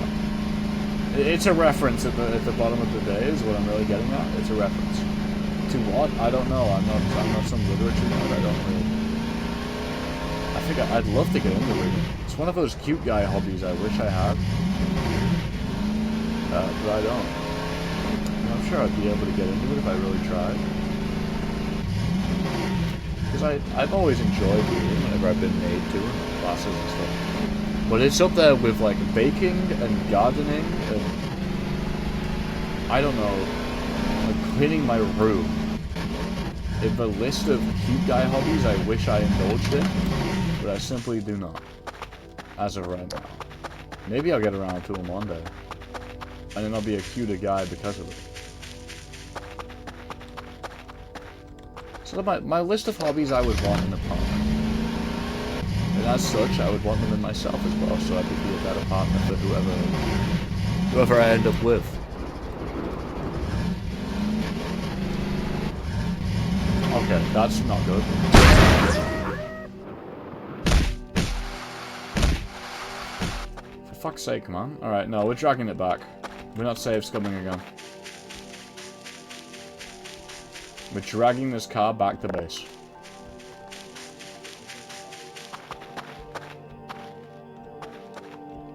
[SPEAKER 1] It's a reference at the bottom of the day is what I'm really getting at. It's a reference. To what? I don't know. I'm not some literature nerd. I don't really. I think I'd love to get into reading. It's one of those cute guy hobbies I wish I had. But I don't. And I'm sure I'd be able to get into it if I really tried. Because I've always enjoyed reading whenever I've been made to in classes and stuff. But it's up there with like baking and gardening and I don't know, like cleaning my room. In the list of cute guy hobbies I wish I indulged in, but I simply do not. As of right now. Maybe I'll get around to them one day. And then I'll be a cuter guy because of it. So my list of hobbies I would want in a partner. And as such, I would want them in myself as well, so I could be a better partner for whoever I end up with. Okay, that's not good. For fuck's sake, man. Alright, no, we're dragging it back. We're not save scumming again. We're dragging this car back to base.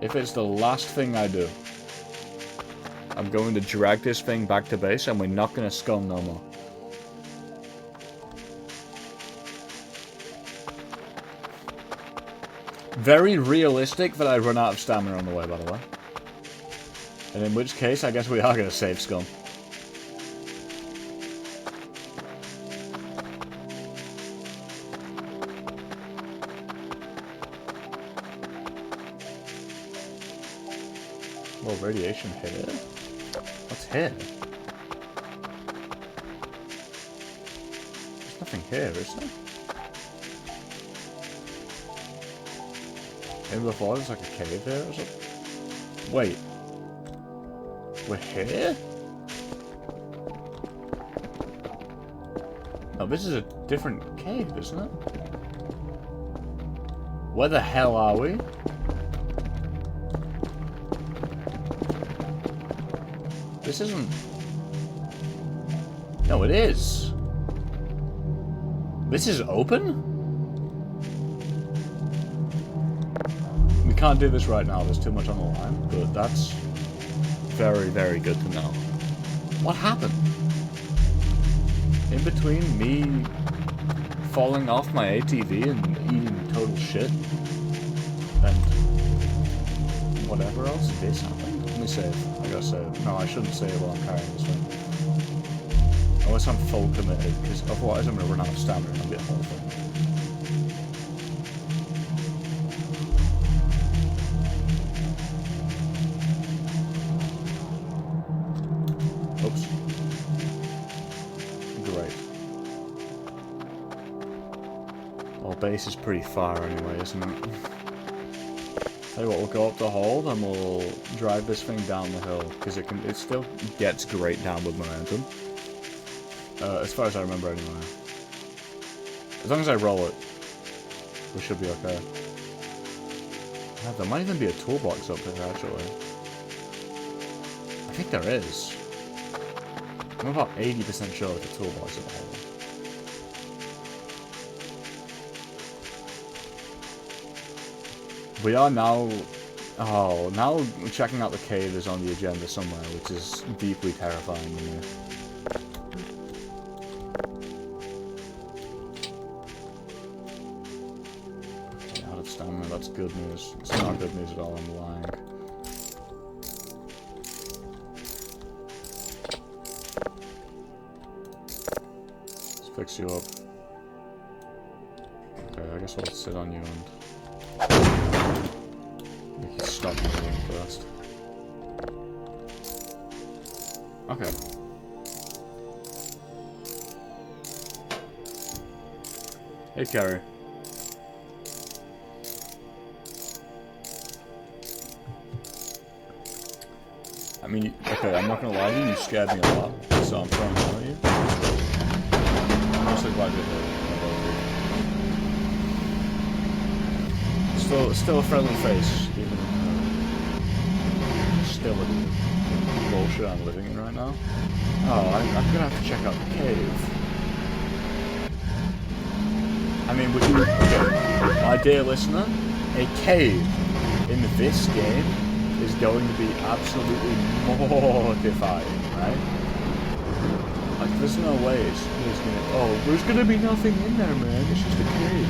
[SPEAKER 1] If it's the last thing I do, I'm going to drag this thing back to base and we're not going to scum no more. Very realistic that I run out of stamina on the way, by the way. And in which case, I guess we are going to save scum. Well, radiation here? What's here? There's nothing here, is there? Maybe before there's like a cave here or something? Wait. We're here? No, this is a different cave, isn't it? Where the hell are we? This isn't... No, it is. This is open? We can't do this right now, there's too much on the line, but that's very, very good to know. What happened? In between me falling off my ATV and eating total shit, and whatever else, this happened? Let me save. I gotta save. No, I shouldn't save while I'm carrying this thing. Unless I'm full committed, because otherwise I'm gonna run out of stamina and I'll be a whole thing. Oops. Great. Well, base is pretty far anyway, isn't it? Tell you what, we'll go up the hole, then we'll drive this thing down the hill, because it still gets great downward momentum. As far as I remember anyway. As long as I roll it, we should be okay. Yeah, there might even be a toolbox up there, actually. I think there is. I'm about 80% sure there's a toolbox at the hole. We are now... Oh, now checking out the cave is on the agenda somewhere, which is deeply terrifying to me. Okay, out of stamina, that's good news. It's not good news at all, I'm lying. Let's fix you up. Okay, I guess I'll sit on you and... Stop moving first. Okay. Hey, Carrie. I mean, okay, I'm not gonna lie to you, you scared me a lot, so I'm throwing one at you. I'm mostly glad you're here. Still a friendly face, even still a bullshit I'm living in right now. Oh, I'm gonna have to check out the cave. I mean, would you... Okay, my dear listener, a cave in this game is going to be absolutely mortifying, right? Like, there's no way it's gonna... Oh, there's gonna be nothing in there, man. It's just a cave.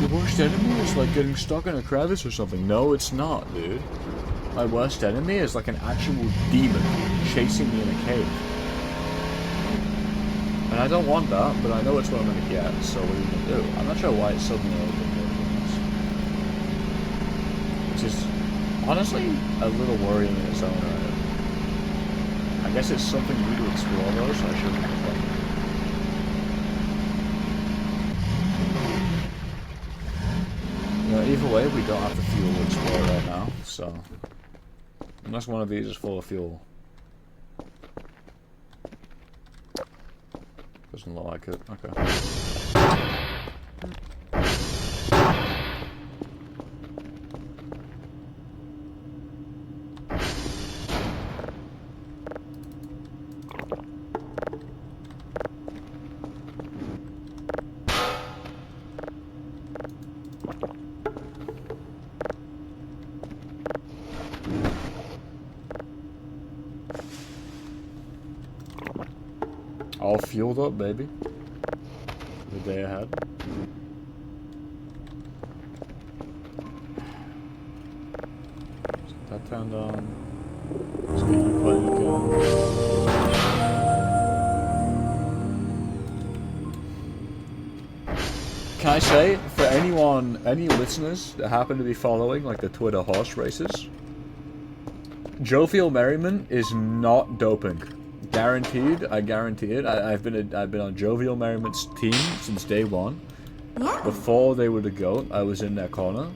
[SPEAKER 1] Your worst enemy is like getting stuck in a crevice or something. No, it's not, dude. My worst enemy is like an actual demon chasing me in a cave. And I don't want that, but I know it's what I'm gonna get, so what are you gonna do? I'm not sure why it's suddenly open. Which is honestly a little worrying in its own right. I guess it's something new to explore though, so I shouldn't complain. You know, either way, we don't have the fuel to explore right now, so... Unless one of these is full of fuel. Doesn't look like it. Okay. All fueled up, baby. The day ahead. Set that turned on. Let's get you playing again. Can I say, for any listeners that happen to be following, like, the Twitter horse races, jovial merriment is not doping. Guaranteed, I guarantee it. I've been on Jovial Merriment's team since day one.
[SPEAKER 2] Yeah.
[SPEAKER 1] Before they were the GOAT, I was in their corner.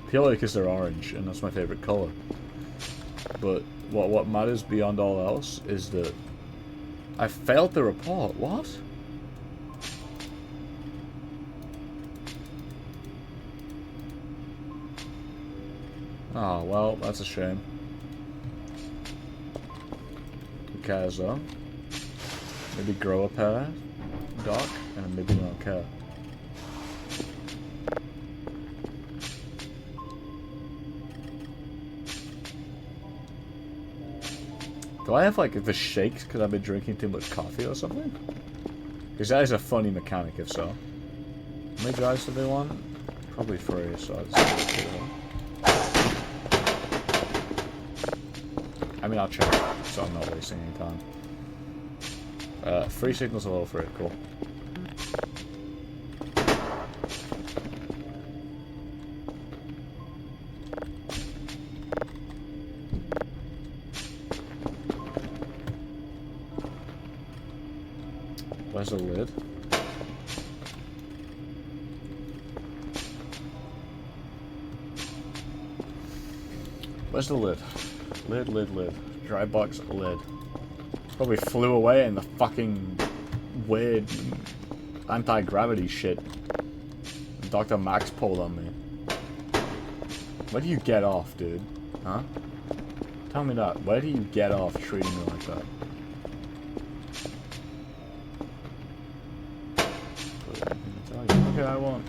[SPEAKER 1] Purely because they're orange, and that's my favorite color. But what matters beyond all else is that I failed the report. What? Oh, well, that's a shame. Who cares, though? Maybe grow a pair, Doc, and maybe they don't care. Do I have, like, the shakes because I've been drinking too much coffee or something? Because that is a funny mechanic, if so. How many drives do they want? Probably 3, so I'll just do it. I mean, I'll check, so I'm not wasting any time. 3 signals are all for it, cool. Where's the lid? Where's the lid? Lid. Dry box lid. Probably flew away in the fucking weird anti-gravity shit Dr. Max pulled on me. Where do you get off, dude? Huh? Tell me that. Where do you get off treating me like that? Okay, I won't.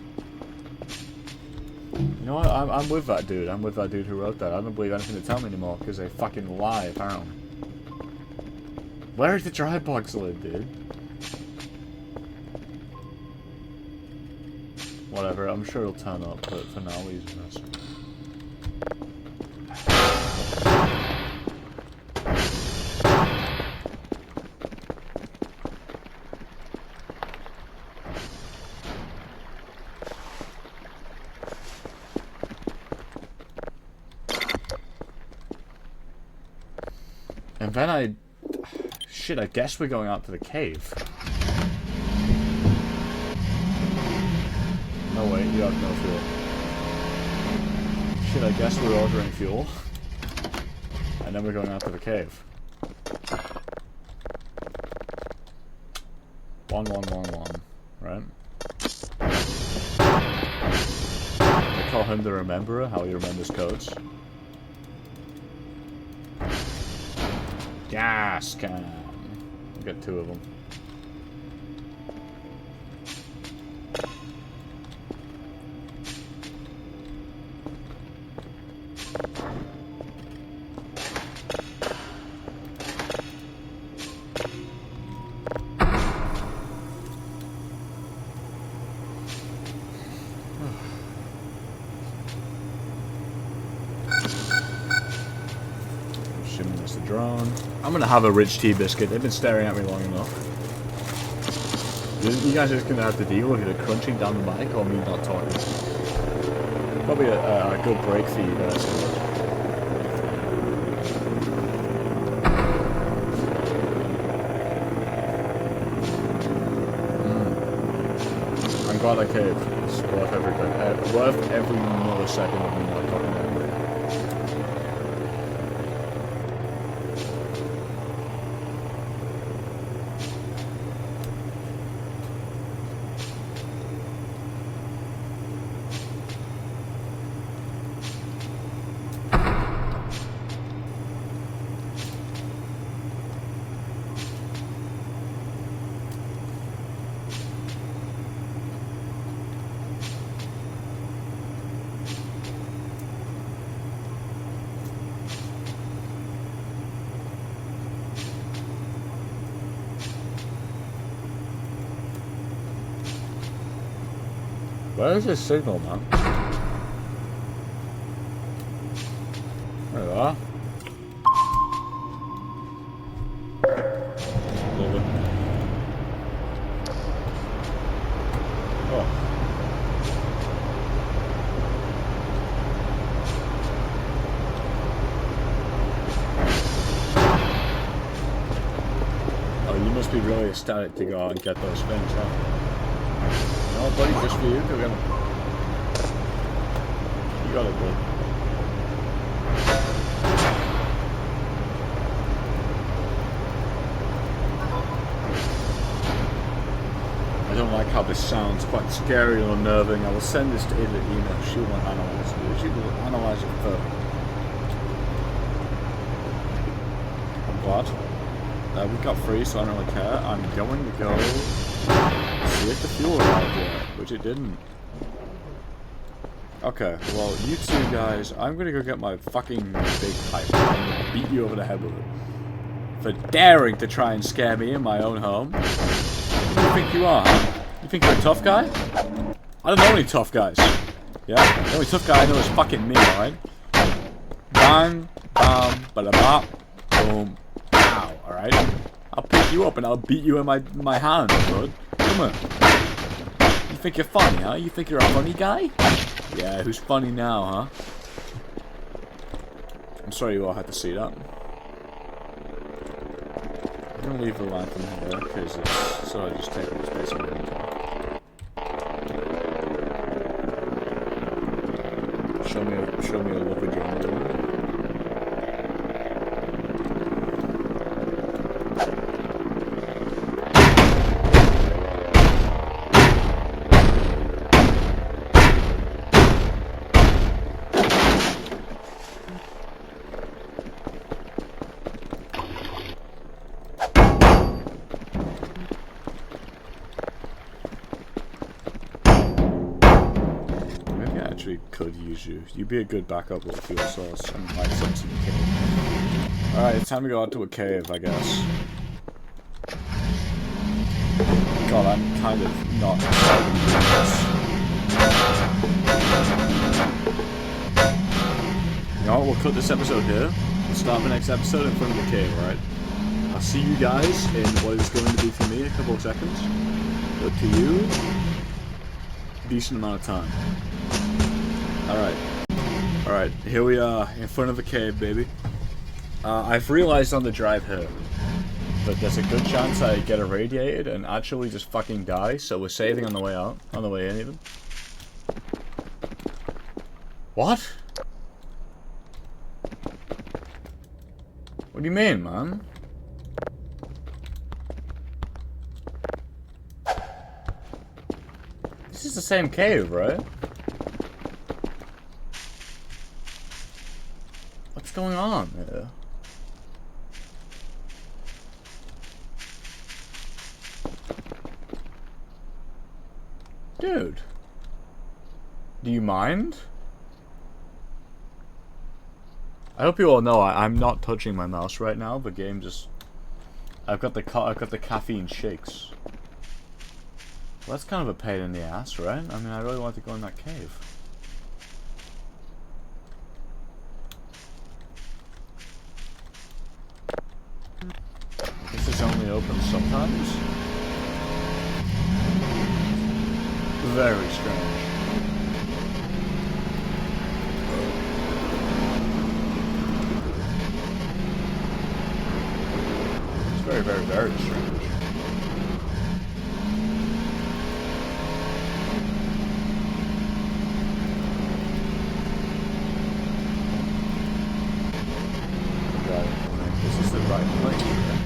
[SPEAKER 1] You know what? I'm with that dude. I'm with that dude who wrote that. I don't believe anything to tell me anymore because they fucking lie, apparently. Where is the dry box lid, dude? Whatever, I'm sure it'll turn up, but for now we're using this. And then shit, I guess we're going out to the cave. No, wait, you have no fuel. Shit, I guess we're ordering fuel. And then we're going out to the cave. 1111, right? They call him the Rememberer, how he remembers codes. Gas can. We've got 2 of them. Assuming that's the drone. I'm gonna have a rich tea biscuit. They've been staring at me long enough. You guys are just gonna have to deal with it crunching down the mic or me not talking. Probably a good break for you guys. I'm glad I caved. It's worth everything. Worth every millisecond of me not talking about it. Where is this signal, man? There we are. Lovely. Oh. Oh, you must be really ecstatic to go out and get those things, huh? No, buddy, just for you. Go get them. You got it, bud. I don't like how this sounds. Quite scary and unnerving. I will send this to Ada email. She will analyze it. She will analyze it further. what? We got free, so I don't really care. I'm going to go see if the fuel arrived yet, which it didn't. Okay, well, you two guys, I'm gonna go get my fucking big pipe. I'm gonna beat you over the head with it. For daring to try and scare me in my own home. Who do you think you are, huh? You think you're a tough guy? I don't know any tough guys. Yeah? The only tough guy I know is fucking me, alright? Bang, bam, ba-da-bop, boom, pow, alright? I'll pick you up and I'll beat you in my hand, bud. Come on. You think you're funny, huh? You think you're a funny guy? Yeah, who's funny now, huh? I'm sorry you all had to see that. I'm gonna leave the line from here, because it's so I just take up space on the talk. Show me a lovely drawing. Could use you. You'd be a good backup with a fuel source and like something in the cave. Alright, it's time to go out to a cave, I guess. God, I'm kind of not excited to do this. You know what, we'll cut this episode here. We'll start the next episode in front of the cave, alright? I'll see you guys in what is going to be for me a couple of seconds. But to you, decent amount of time. Alright, here we are, in front of a cave, baby. I've realized on the drive here that there's a good chance I get irradiated and actually just fucking die, so we're saving on the way out, on the way in even. What? What do you mean, man? This is the same cave, right? What's going on here? Dude. Do you mind? I hope you all know I'm not touching my mouse right now. The game just... I've got the caffeine shakes. Well, that's kind of a pain in the ass, right? I mean, I really want to go in that cave. I guess it's only open sometimes. Very strange. It's very, very, very strange. This is the right place, right?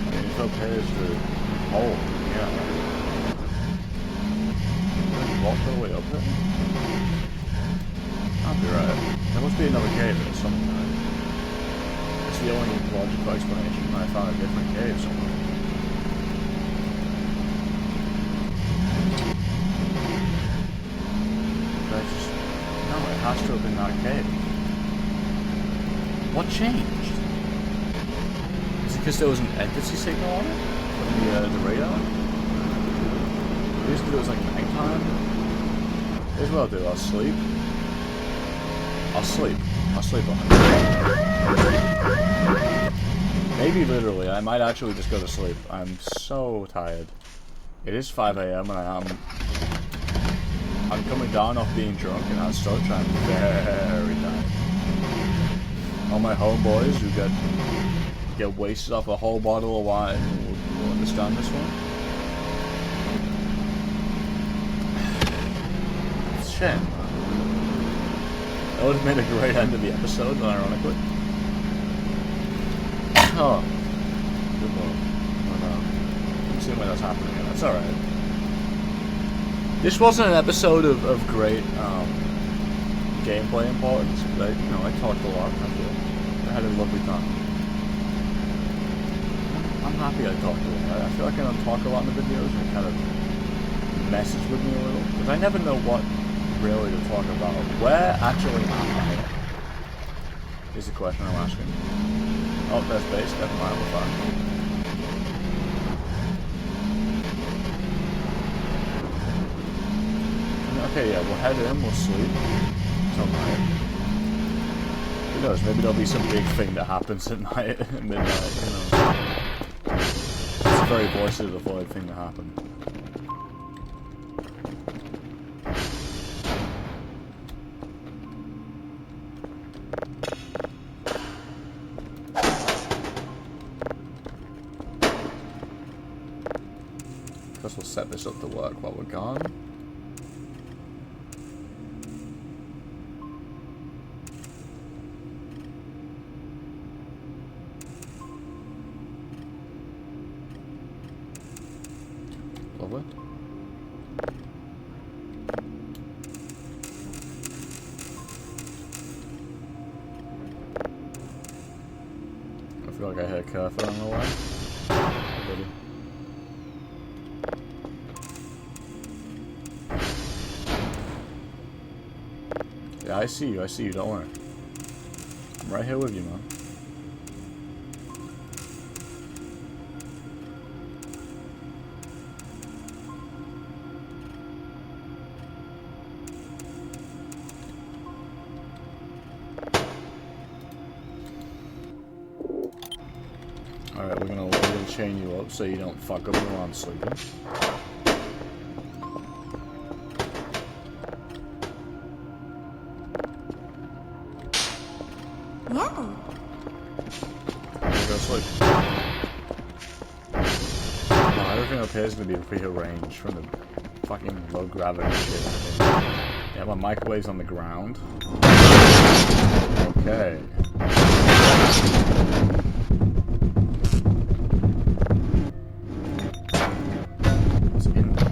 [SPEAKER 1] I mean, it's okay as the hole, yeah. Walk all the way up there? Can't be right. There must be another cave there somewhere. It's the only logical explanation. I found a different cave somewhere. It has to have been that cave. What changed? Is it because there was an entity signal on it? From the radar? Usually it was like nighttime. Here's what I'll do, I'll sleep. I'll sleep on it. Maybe literally, I might actually just go to sleep. I'm so tired. It is 5 AM and I'm coming down off being drunk and I'm still trying very tired. All my homeboys who get wasted off a whole bottle of wine will understand this one. It's a shame. That would have made a great end of the episode, ironically. Oh. Good lord. Oh no. I'm seeing why that's happening, and that's alright. This wasn't an episode of great gameplay importance, but I talked a lot. I had a lovely time. I'm happy I talked a lot. I feel like I don't talk a lot in the videos, and it kind of messes with me a little, because I never know what really to talk about. Where actually am I? Is the question I'm asking. Oh, there's base. Never mind, we're fine. Okay, yeah, we'll head in, we'll sleep till night. Who knows, maybe there'll be some big thing that happens at night, at midnight, It's a very Voices of the Void thing to happen. Guess we'll set this up to work while we're gone. Lovely. I feel like I hit a curve on the way. Yeah, I see you, don't worry. I'm right here with you, man. Alright, we're gonna chain you up so you don't fuck up while I'm sleeping.
[SPEAKER 2] No.
[SPEAKER 1] Go sleep. No, everything appears to be rearranged from the fucking low gravity shit. Yeah, my microwave's on the ground. Okay. It's in there.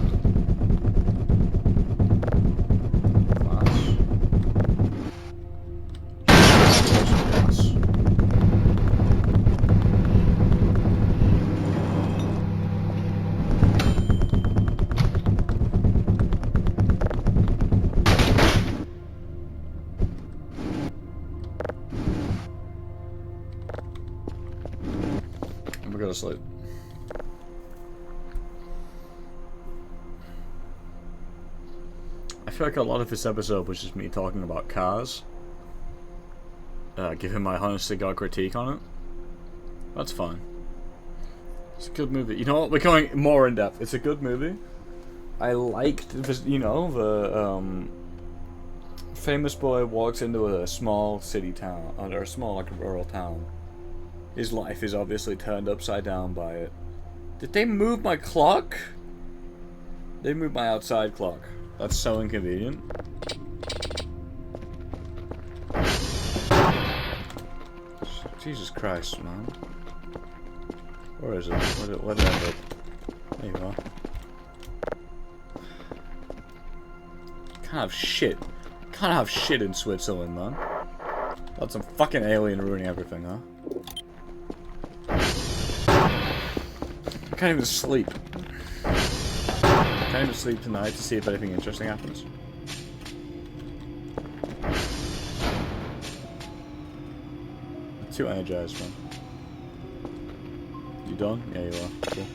[SPEAKER 1] Go to sleep. I feel like a lot of this episode was just me talking about cars. Giving my honest to God critique on it. That's fine. It's a good movie. You know what? We're going more in depth. It's a good movie. I liked this, the famous boy walks into a small city town, or a small like rural town. His life is obviously turned upside down by it. Did they move my clock? They moved my outside clock. That's so inconvenient. Jesus Christ, man. Where is it? Where did I hit? There you are. Can't have shit. Can't have shit in Switzerland, man. That's some fucking alien ruining everything, huh? I can't even sleep. I can't even sleep tonight to see if anything interesting happens. I'm too energized, man. You done? Yeah, you are. Cool.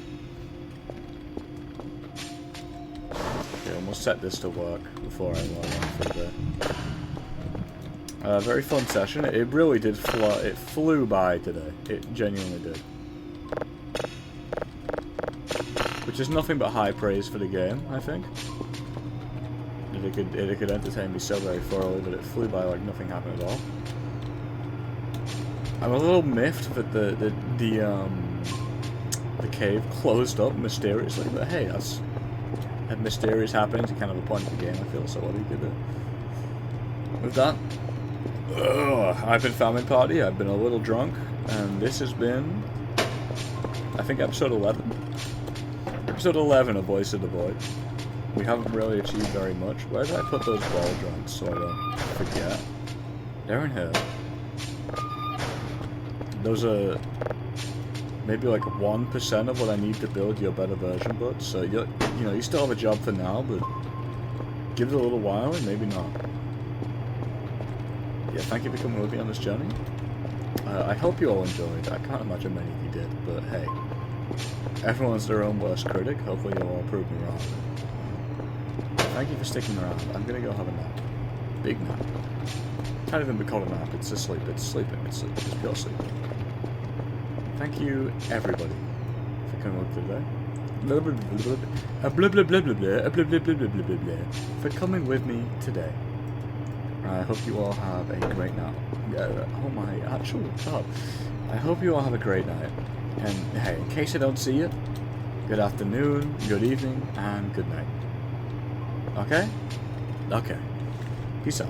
[SPEAKER 1] Okay, and we'll set this to work before I log on for the day. Very fun session. It really did it flew by today. It genuinely did. Which is nothing but high praise for the game, I think. It could entertain me so very thoroughly, but it flew by like nothing happened at all. I'm a little miffed that the cave closed up mysteriously, but hey, that's a mysterious happening to kind of a point of the game, I feel, so what do you do with that? I've been Famine Party, I've been a little drunk, and this has been, I think, episode 11. Episode 11 of Voice of the Void. We haven't really achieved very much. Where did I put those ball joints so I don't forget? They're in here. Those are maybe like 1% of what I need to build your better version, bud. So you know, you still have a job for now, but give it a little while and maybe not. Yeah, thank you for coming with me on this journey. I hope you all enjoyed. I can't imagine many of you did, but hey, everyone's their own worst critic. Hopefully you'll all prove me wrong. Thank you for sticking around. I'm gonna go have a nap. Big nap. Can't even be called a nap. It's a sleep. It's sleeping. It's pure sleep. Thank you, everybody, for coming with today. For coming with me today. I hope you all have a great night. Oh my actual God. I hope you all have a great night. And hey, in case I don't see you, good afternoon, good evening, and good night. Okay? Okay. Peace out.